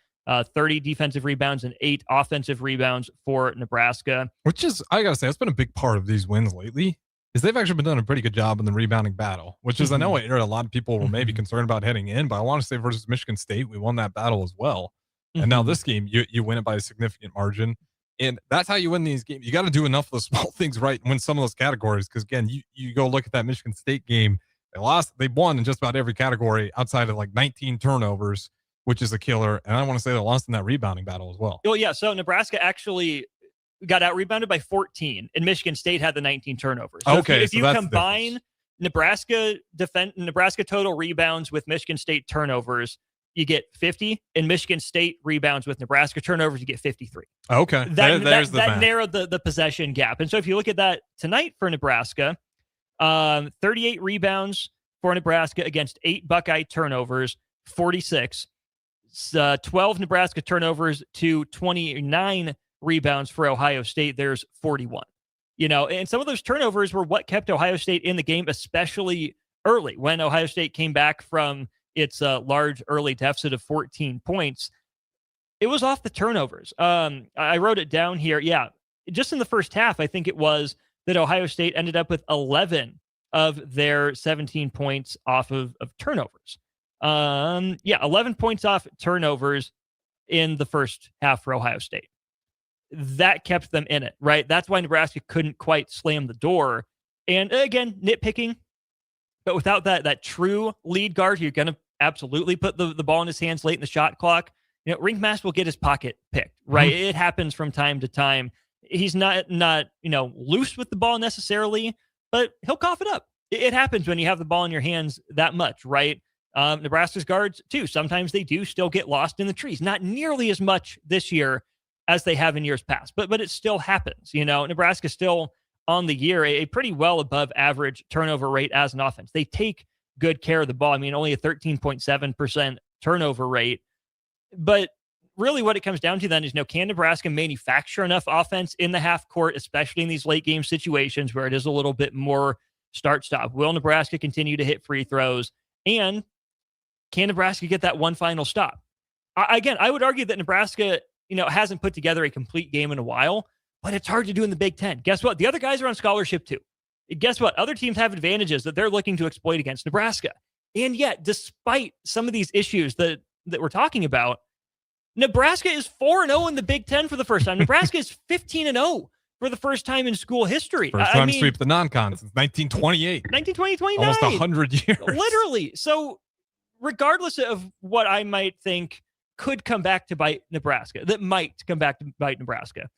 Speaker 9: 30 defensive rebounds and 8 offensive rebounds for Nebraska.
Speaker 10: Which is, I got to say, that's been a big part of these wins lately, is they've actually been doing a pretty good job in the rebounding battle, which is, I know a lot of people were maybe concerned about heading in, but I want to say versus Michigan State, we won that battle as well. And now this game, you win it by a significant margin. And that's how you win these games. You got to do enough of the small things right and win some of those categories. Because again, you go look at that Michigan State game, they won in just about every category outside of like 19 turnovers, which is a killer. And I want to say they lost in that rebounding battle as well.
Speaker 9: Well, yeah. So Nebraska actually got out rebounded by 14, and Michigan State had the 19 turnovers. So if you combine Nebraska total rebounds with Michigan State turnovers, you get 50, and Michigan State rebounds with Nebraska turnovers, you get 53.
Speaker 10: Okay.
Speaker 9: That narrowed the possession gap. And so if you look at that tonight for Nebraska, 38 rebounds for Nebraska against 8 Buckeye turnovers, 46. 12 Nebraska turnovers to 29 rebounds for Ohio State. There's 41. And some of those turnovers were what kept Ohio State in the game, especially early when Ohio State came back from its large early deficit of 14 points. It was off the turnovers. I wrote it down here. Yeah, just in the first half, I think it was that Ohio State ended up with 11 of their 17 points off of turnovers. 11 points off turnovers in the first half for Ohio State. that kept them in it, right? That's why Nebraska couldn't quite slam the door. And again, nitpicking, but without that true lead guard, you're going to absolutely put the ball in his hands late in the shot clock. Ringmaster will get his pocket picked, right? It happens from time to time. He's not loose with the ball necessarily, but he'll cough it up. It happens when you have the ball in your hands that much, right? Nebraska's guards, too, sometimes they do still get lost in the trees. Not nearly as much this year as they have in years past, but it still happens. Nebraska's still on the year a pretty well above average turnover rate as an offense. They take good care of the ball. I mean, only a 13.7% turnover rate. But really what it comes down to then is, can Nebraska manufacture enough offense in the half court, especially in these late game situations where it is a little bit more start-stop? Will Nebraska continue to hit free throws? And can Nebraska get that one final stop? I would argue that Nebraska, hasn't put together a complete game in a while, but it's hard to do in the Big Ten. Guess what? The other guys are on scholarship too. Guess what? Other teams have advantages that they're looking to exploit against Nebraska. And yet, despite some of these issues that we're talking about, Nebraska is 4-0 in the Big Ten for the first time. Nebraska is 15-0 for the first time in school history.
Speaker 10: First time to sweep the non-con since 1928.
Speaker 9: 1929.
Speaker 10: Almost 100 years.
Speaker 9: Literally. So regardless of what I might think could come back to bite Nebraska, that might come back to bite Nebraska,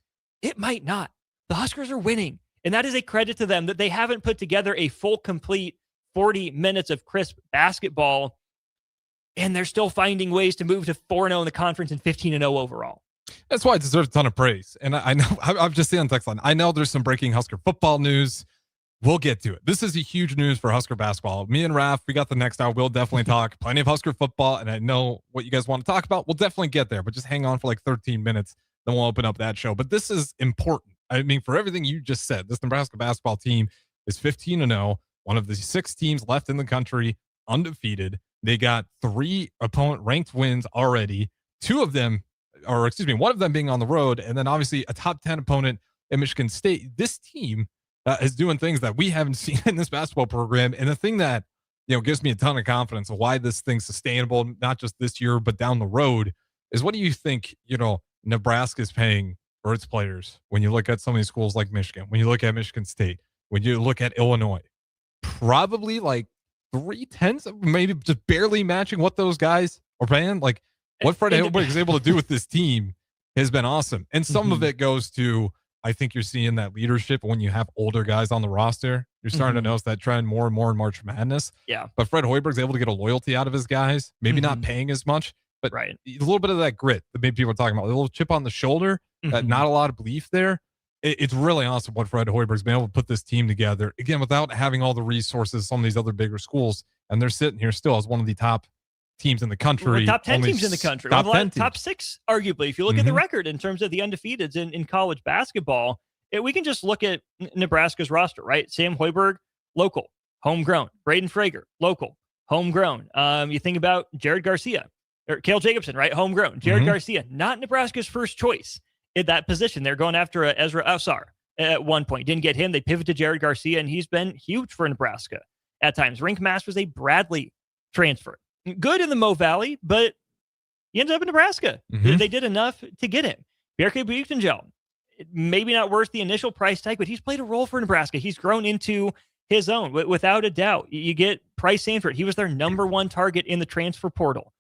Speaker 9: it might not. The Huskers are winning. And that is a credit to them that they haven't put together a full, complete 40 minutes of crisp basketball, and they're still finding ways to move to 4-0 in the conference and 15-0 overall.
Speaker 10: That's why it deserves a ton of praise. And I know, I've just seen on text line, I know there's some breaking Husker football news. We'll get to it. This is a huge news for Husker basketball. Me and Raph, we got the next hour. We'll definitely talk plenty of Husker football, and I know what you guys want to talk about. We'll definitely get there, but just hang on for like 13 minutes. Then we'll open up that show. But this is important. I mean, for everything you just said, this Nebraska basketball team is 15-0, one of the 6 teams left in the country, undefeated. They got 3 opponent ranked wins already. 2 of them, or excuse me, 1 of them being on the road, and then obviously a top 10 opponent at Michigan State. This team is doing things that we haven't seen in this basketball program. And the thing that, gives me a ton of confidence of why this thing's sustainable, not just this year, but down the road, is what do you think, Nebraska's paying for its players when you look at some of these schools like Michigan, when you look at Michigan State, when you look at Illinois? Probably like 3/10, maybe just barely matching what those guys are paying. Like what Fred Hoiberg is able to do with this team has been awesome. And some of it goes to, I think you're seeing that leadership when you have older guys on the roster. You're starting to notice that trend more and more in March Madness.
Speaker 9: Yeah.
Speaker 10: But Fred Hoiberg's able to get a loyalty out of his guys, maybe not paying as much, but a little bit of that grit that maybe people are talking about, a little chip on the shoulder, not a lot of belief there. It's really awesome what Fred Hoiberg's been able to put this team together, again, without having all the resources some of these other bigger schools. And they're sitting here still as one of the top teams in the country.
Speaker 9: Top 10 teams in the country. Top 6, arguably, if you look at the record in terms of the undefeateds in college basketball. We can just look at Nebraska's roster, right? Sam Hoiberg, local, homegrown. Braden Frager, local, homegrown. You think about Jared Garcia, or Cale Jacobson, right? Homegrown. Jared Garcia, not Nebraska's first choice in that position. They're going after Ezra Ausar at one point. Didn't get him. They pivoted to Jared Garcia, and he's been huge for Nebraska at times. Rink Mass was a Bradley transfer. Good in the Mo Valley, but he ended up in Nebraska. They did enough to get him. Berke Buitengel, maybe not worth the initial price tag, but he's played a role for Nebraska. He's grown into his own, without a doubt. You get Price Sanford. He was their number 1 target in the transfer portal.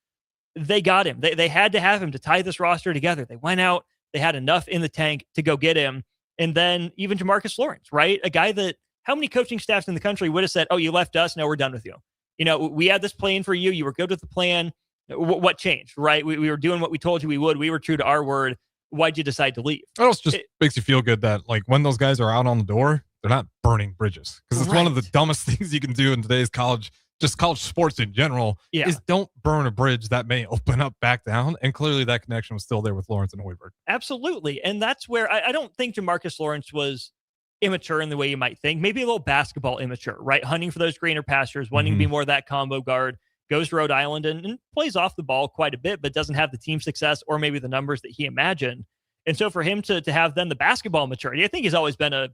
Speaker 9: They got him. They had to have him to tie this roster together. They went out. They had enough in the tank to go get him. And then even Jamarcus Lawrence, right? A guy that how many coaching staffs in the country would have said, oh, you left us. No, we're done with you. We had this plan for you. You were good with the plan. What changed, right? We were doing what we told you we would. We were true to our word. Why'd you decide to leave?
Speaker 10: It also just makes you feel good that, like, when those guys are out on the door, they're not burning bridges. Because it's one of the dumbest things you can do in today's college sports in general, is don't burn a bridge that may open up back down. And clearly that connection was still there with Lawrence and Hoiberg.
Speaker 9: Absolutely. And that's where I don't think Jamarcus Lawrence was immature in the way you might think. Maybe a little basketball immature, right? Hunting for those greener pastures, wanting to be more of that combo guard. Goes to Rhode Island and plays off the ball quite a bit, but doesn't have the team success or maybe the numbers that he imagined. And so for him to have then the basketball maturity, I think he's always been a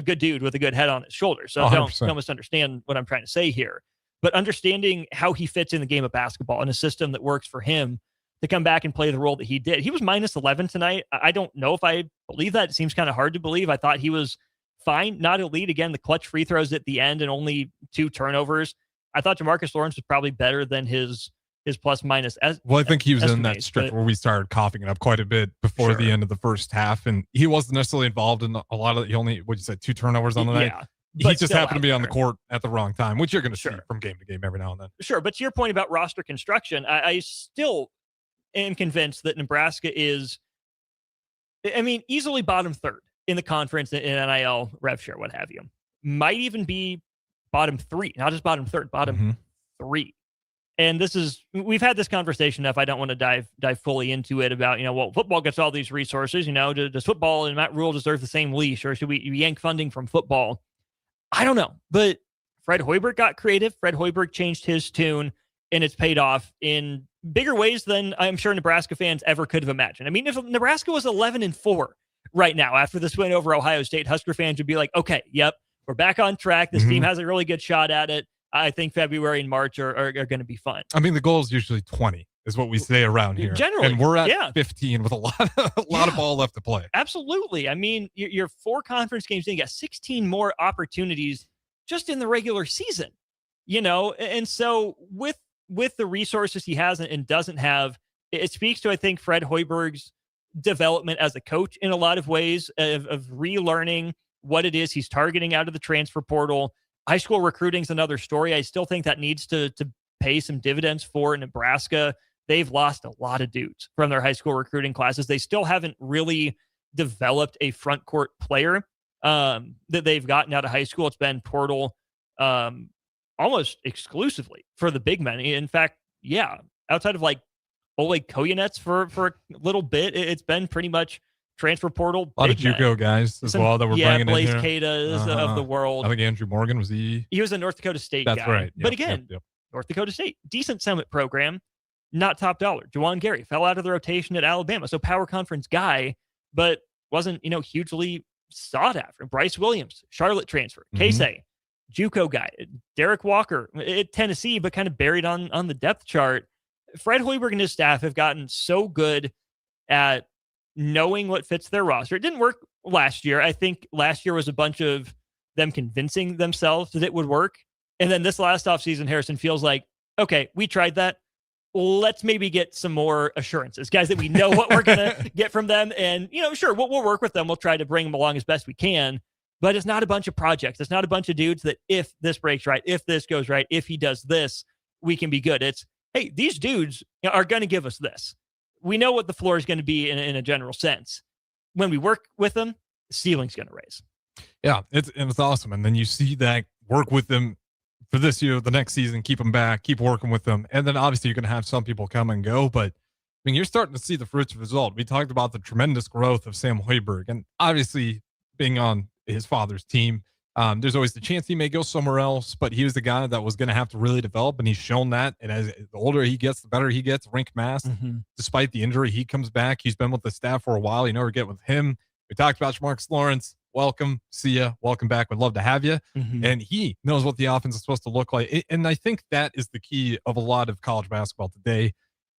Speaker 9: good dude with a good head on his shoulders. So don't misunderstand what I'm trying to say here. But understanding how he fits in the game of basketball in a system that works for him, to come back and play the role that he did. He was minus 11 tonight. I don't know if I believe that. It seems kind of hard to believe. I thought he was fine, not elite. Again, the clutch free throws at the end and only 2 turnovers. I thought Jamarcus Lawrence was probably better than his plus minus.
Speaker 10: Well, I think he was in that stretch where we started coughing it up quite a bit before the end of the first half, and he wasn't necessarily involved in a lot of it. He only, what you said, 2 turnovers on the night.
Speaker 9: Yeah.
Speaker 10: He just happened to be on the court at the wrong time, which you're going to see from game to game every now and then.
Speaker 9: Sure, but to your point about roster construction, I still am convinced that Nebraska is, easily bottom third in the conference in NIL, rev share, what have you. Might even be bottom 3, not just bottom third, bottom 3. And we've had this conversation enough. I don't want to dive fully into it about, football gets all these resources. Does football and Matt Rule deserve the same leash, or should we yank funding from football? I don't know. But Fred Hoiberg got creative. Fred Hoiberg changed his tune, and it's paid off in bigger ways than I'm sure Nebraska fans ever could have imagined. If Nebraska was 11-4 right now after this win over Ohio State, Husker fans would be like, okay, yep, we're back on track. This team has a really good shot at it. I think February and March are going to be fun.
Speaker 10: The goal is usually 20 is what we say around here.
Speaker 9: Generally.
Speaker 10: And we're at 15 with a lot of ball left to play.
Speaker 9: Absolutely. Your 4 conference games, you got 16 more opportunities just in the regular season, and so with the resources he has and doesn't have, it speaks to, I think, Fred Hoiberg's development as a coach in a lot of ways of relearning what it is he's targeting out of the transfer portal. High school recruiting is another story. I still think that needs to pay some dividends for Nebraska. They've lost a lot of dudes from their high school recruiting classes. They still haven't really developed a front court player that they've gotten out of high school. It's been portal almost exclusively for the big men. In fact, outside of like Oleg Koyanets for a little bit, it's been pretty much transfer portal.
Speaker 10: A lot of JUCO guys as well that we're bringing
Speaker 9: Blaze
Speaker 10: in here.
Speaker 9: Cadas of the world.
Speaker 10: I think Andrew Morgan was
Speaker 9: He was a North Dakota State guy.
Speaker 10: That's right.
Speaker 9: But again, North Dakota State, decent summit program, not top dollar. Juwan Gary fell out of the rotation at Alabama. So power conference guy, but wasn't, hugely sought after. Bryce Williams, Charlotte transfer. Casey, JUCO guy. Derek Walker at Tennessee, but kind of buried on the depth chart. Fred Hoiberg and his staff have gotten so good at knowing what fits their roster. It didn't work last year. I think last year was a bunch of them convincing themselves that it would work. And then this last offseason, Harrison, feels like, okay, we tried that. Let's maybe get some more assurances. Guys that we know what we're going to get from them. And, sure, we'll work with them. We'll try to bring them along as best we can. But it's not a bunch of projects. It's not a bunch of dudes that if this breaks right, if this goes right, if he does this, we can be good. It's, hey, these dudes are going to give us this. We know what the floor is going to be in a general sense. When we work with them, the ceiling's going to raise.
Speaker 10: Yeah, it's awesome. And then you see that work with them for this year, the next season, keep them back, keep working with them. And then obviously you're going to have some people come and go, but you're starting to see the fruits of the result. We talked about the tremendous growth of Sam Hoiberg, and obviously being on his father's team, there's always the chance he may go somewhere else, but he was the guy that was going to have to really develop, and he's shown that. And as the older he gets, the better he gets. Rink Mass, despite the injury, he comes back. He's been with the staff for a while. You never get with him. We talked about Jamarcus Lawrence. Welcome. See ya. Welcome back. Would love to have you. And he knows what the offense is supposed to look like. And I think that is the key of a lot of college basketball today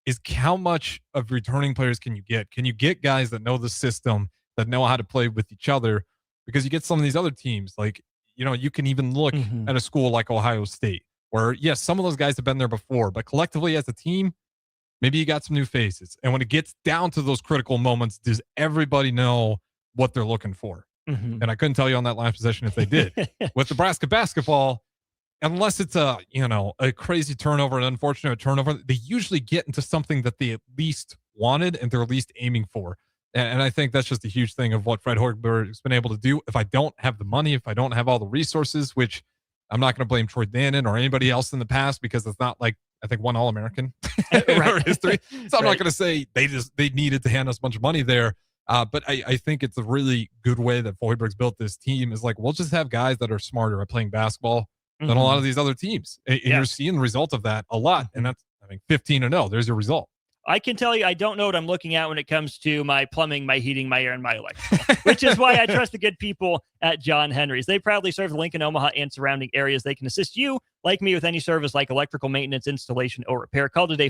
Speaker 10: is how much of returning players can you get? Can you get guys that know the system, that know how to play with each other? Because you get some of these other teams, like, you can even look at a school like Ohio State, where, yes, some of those guys have been there before, but collectively as a team, maybe you got some new faces. And when it gets down to those critical moments, does everybody know what they're looking for? And I couldn't tell you on that last possession if they did. With Nebraska basketball, unless it's a crazy turnover, an unfortunate turnover, they usually get into something that they at least wanted and they're at least aiming for. And I think that's just a huge thing of what Fred Hoiberg has been able to do. If I don't have the money, if I don't have all the resources, which I'm not going to blame Troy Dannon or anybody else in the past, because it's not like, I think, one All-American in our history. So I'm not going to say they needed to hand us a bunch of money there. But I think it's a really good way that Hoiberg's built this team is like, we'll just have guys that are smarter at playing basketball than a lot of these other teams. And you're seeing the result of that a lot. And that's, 15-0. There's your result.
Speaker 9: I can tell you, I don't know what I'm looking at when it comes to my plumbing, my heating, my air, and my electrical, which is why I trust the good people at John Henry's. They proudly serve Lincoln, Omaha, and surrounding areas. They can assist you, like me, with any service like electrical maintenance, installation, or repair. Call today,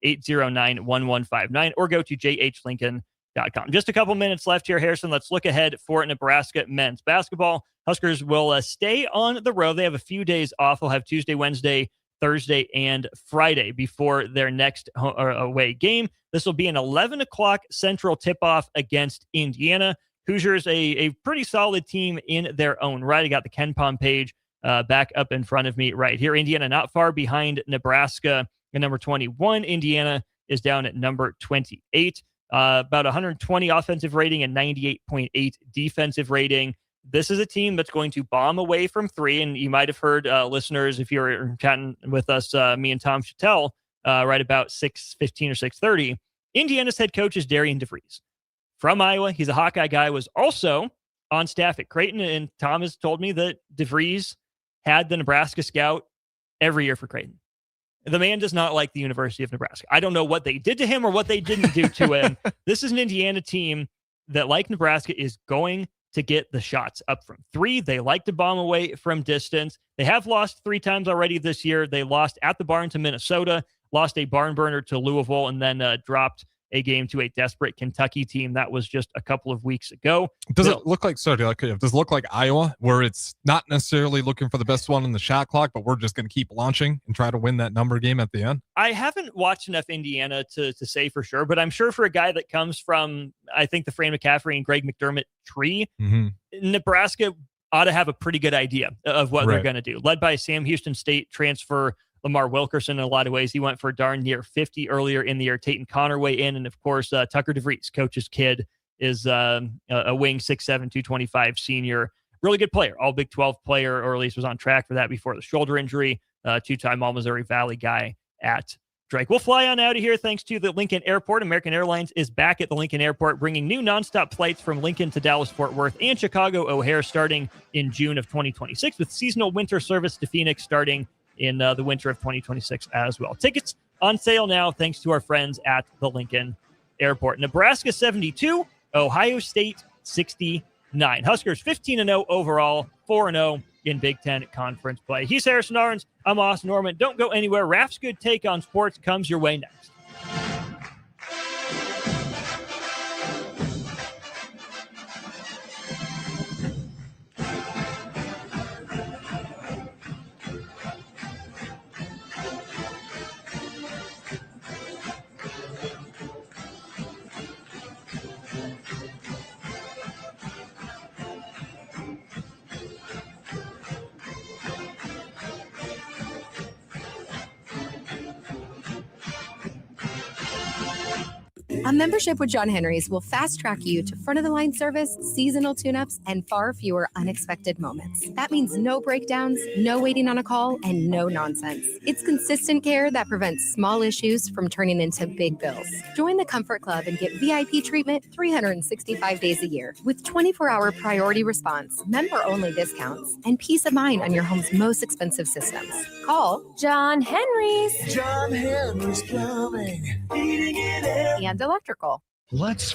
Speaker 9: 809-1159, or go to jhlincoln.com. Just a couple minutes left here, Harrison. Let's look ahead for Nebraska men's basketball. Huskers will stay on the road. They have a few days off. They'll have Tuesday, Wednesday, Thursday, and Friday before their next away game. This will be an 11 o'clock Central tip-off against Indiana. Hoosiers, a pretty solid team in their own right. I got the Ken Pom page back up in front of me right here. Indiana not far behind Nebraska at number 21. Indiana is down at number 28. About 120 offensive rating and 98.8 defensive rating. This is a team that's going to bomb away from three, and you might have heard listeners, if you were chatting with us, me and Tom Chattel, right about 6:15 or 6:30. Indiana's head coach is Darian DeVries from Iowa. He's a Hawkeye guy, was also on staff at Creighton, and Tom has told me that DeVries had the Nebraska scout every year for Creighton. The man does not like the University of Nebraska. I don't know what they did to him or what they didn't do to him. This is an Indiana team that, like Nebraska, is going to get the shots up from three. They like to bomb away from distance. They have lost 3 times already this year. They lost at the barn to Minnesota, lost a barn burner to Louisville, and then dropped a game to a desperate Kentucky team. That was just a couple of weeks ago.
Speaker 10: Does it look like Iowa, where it's not necessarily looking for the best one in the shot clock, but we're just going to keep launching and try to win that number game at the end?
Speaker 9: I haven't watched enough Indiana to say for sure, but I'm sure for a guy that comes from, I think, the Fran McCaffrey and Greg McDermott tree, Nebraska ought to have a pretty good idea of what they're going to do. Led by Sam Houston State transfer Lamar Wilkerson in a lot of ways. He went for darn near 50 earlier in the year. Tayton Connerway in, and of course, Tucker DeVries, coach's kid, is a wing 6'7", 225 senior. Really good player, all Big 12 player, or at least was on track for that before the shoulder injury. 2-time All-Missouri Valley guy at Drake. We'll fly on out of here thanks to the Lincoln Airport. American Airlines is back at the Lincoln Airport, bringing new nonstop flights from Lincoln to Dallas-Fort Worth and Chicago O'Hare starting in June of 2026, with seasonal winter service to Phoenix starting in the winter of 2026 as well. Tickets on sale now thanks to our friends at the Lincoln Airport. Nebraska 72, Ohio State 69. Huskers 15-0 overall, 4-0 in Big Ten conference play. He's Harrison Arns. I'm Austin Norman. Don't go anywhere. Raf's Good Take on Sports comes your way next.
Speaker 3: A membership with John Henry's will fast-track you to front-of-the-line service, seasonal tune-ups, and far fewer unexpected moments. That means no breakdowns, no waiting on a call, and no nonsense. It's consistent care that prevents small issues from turning into big bills. Join the Comfort Club and get VIP treatment 365 days a year with 24-hour priority response, member-only discounts, and peace of mind on your home's most expensive systems. Call
Speaker 2: John Henry's.
Speaker 4: John Henry's Plumbing, heating and air.
Speaker 3: And electrical.
Speaker 11: Let's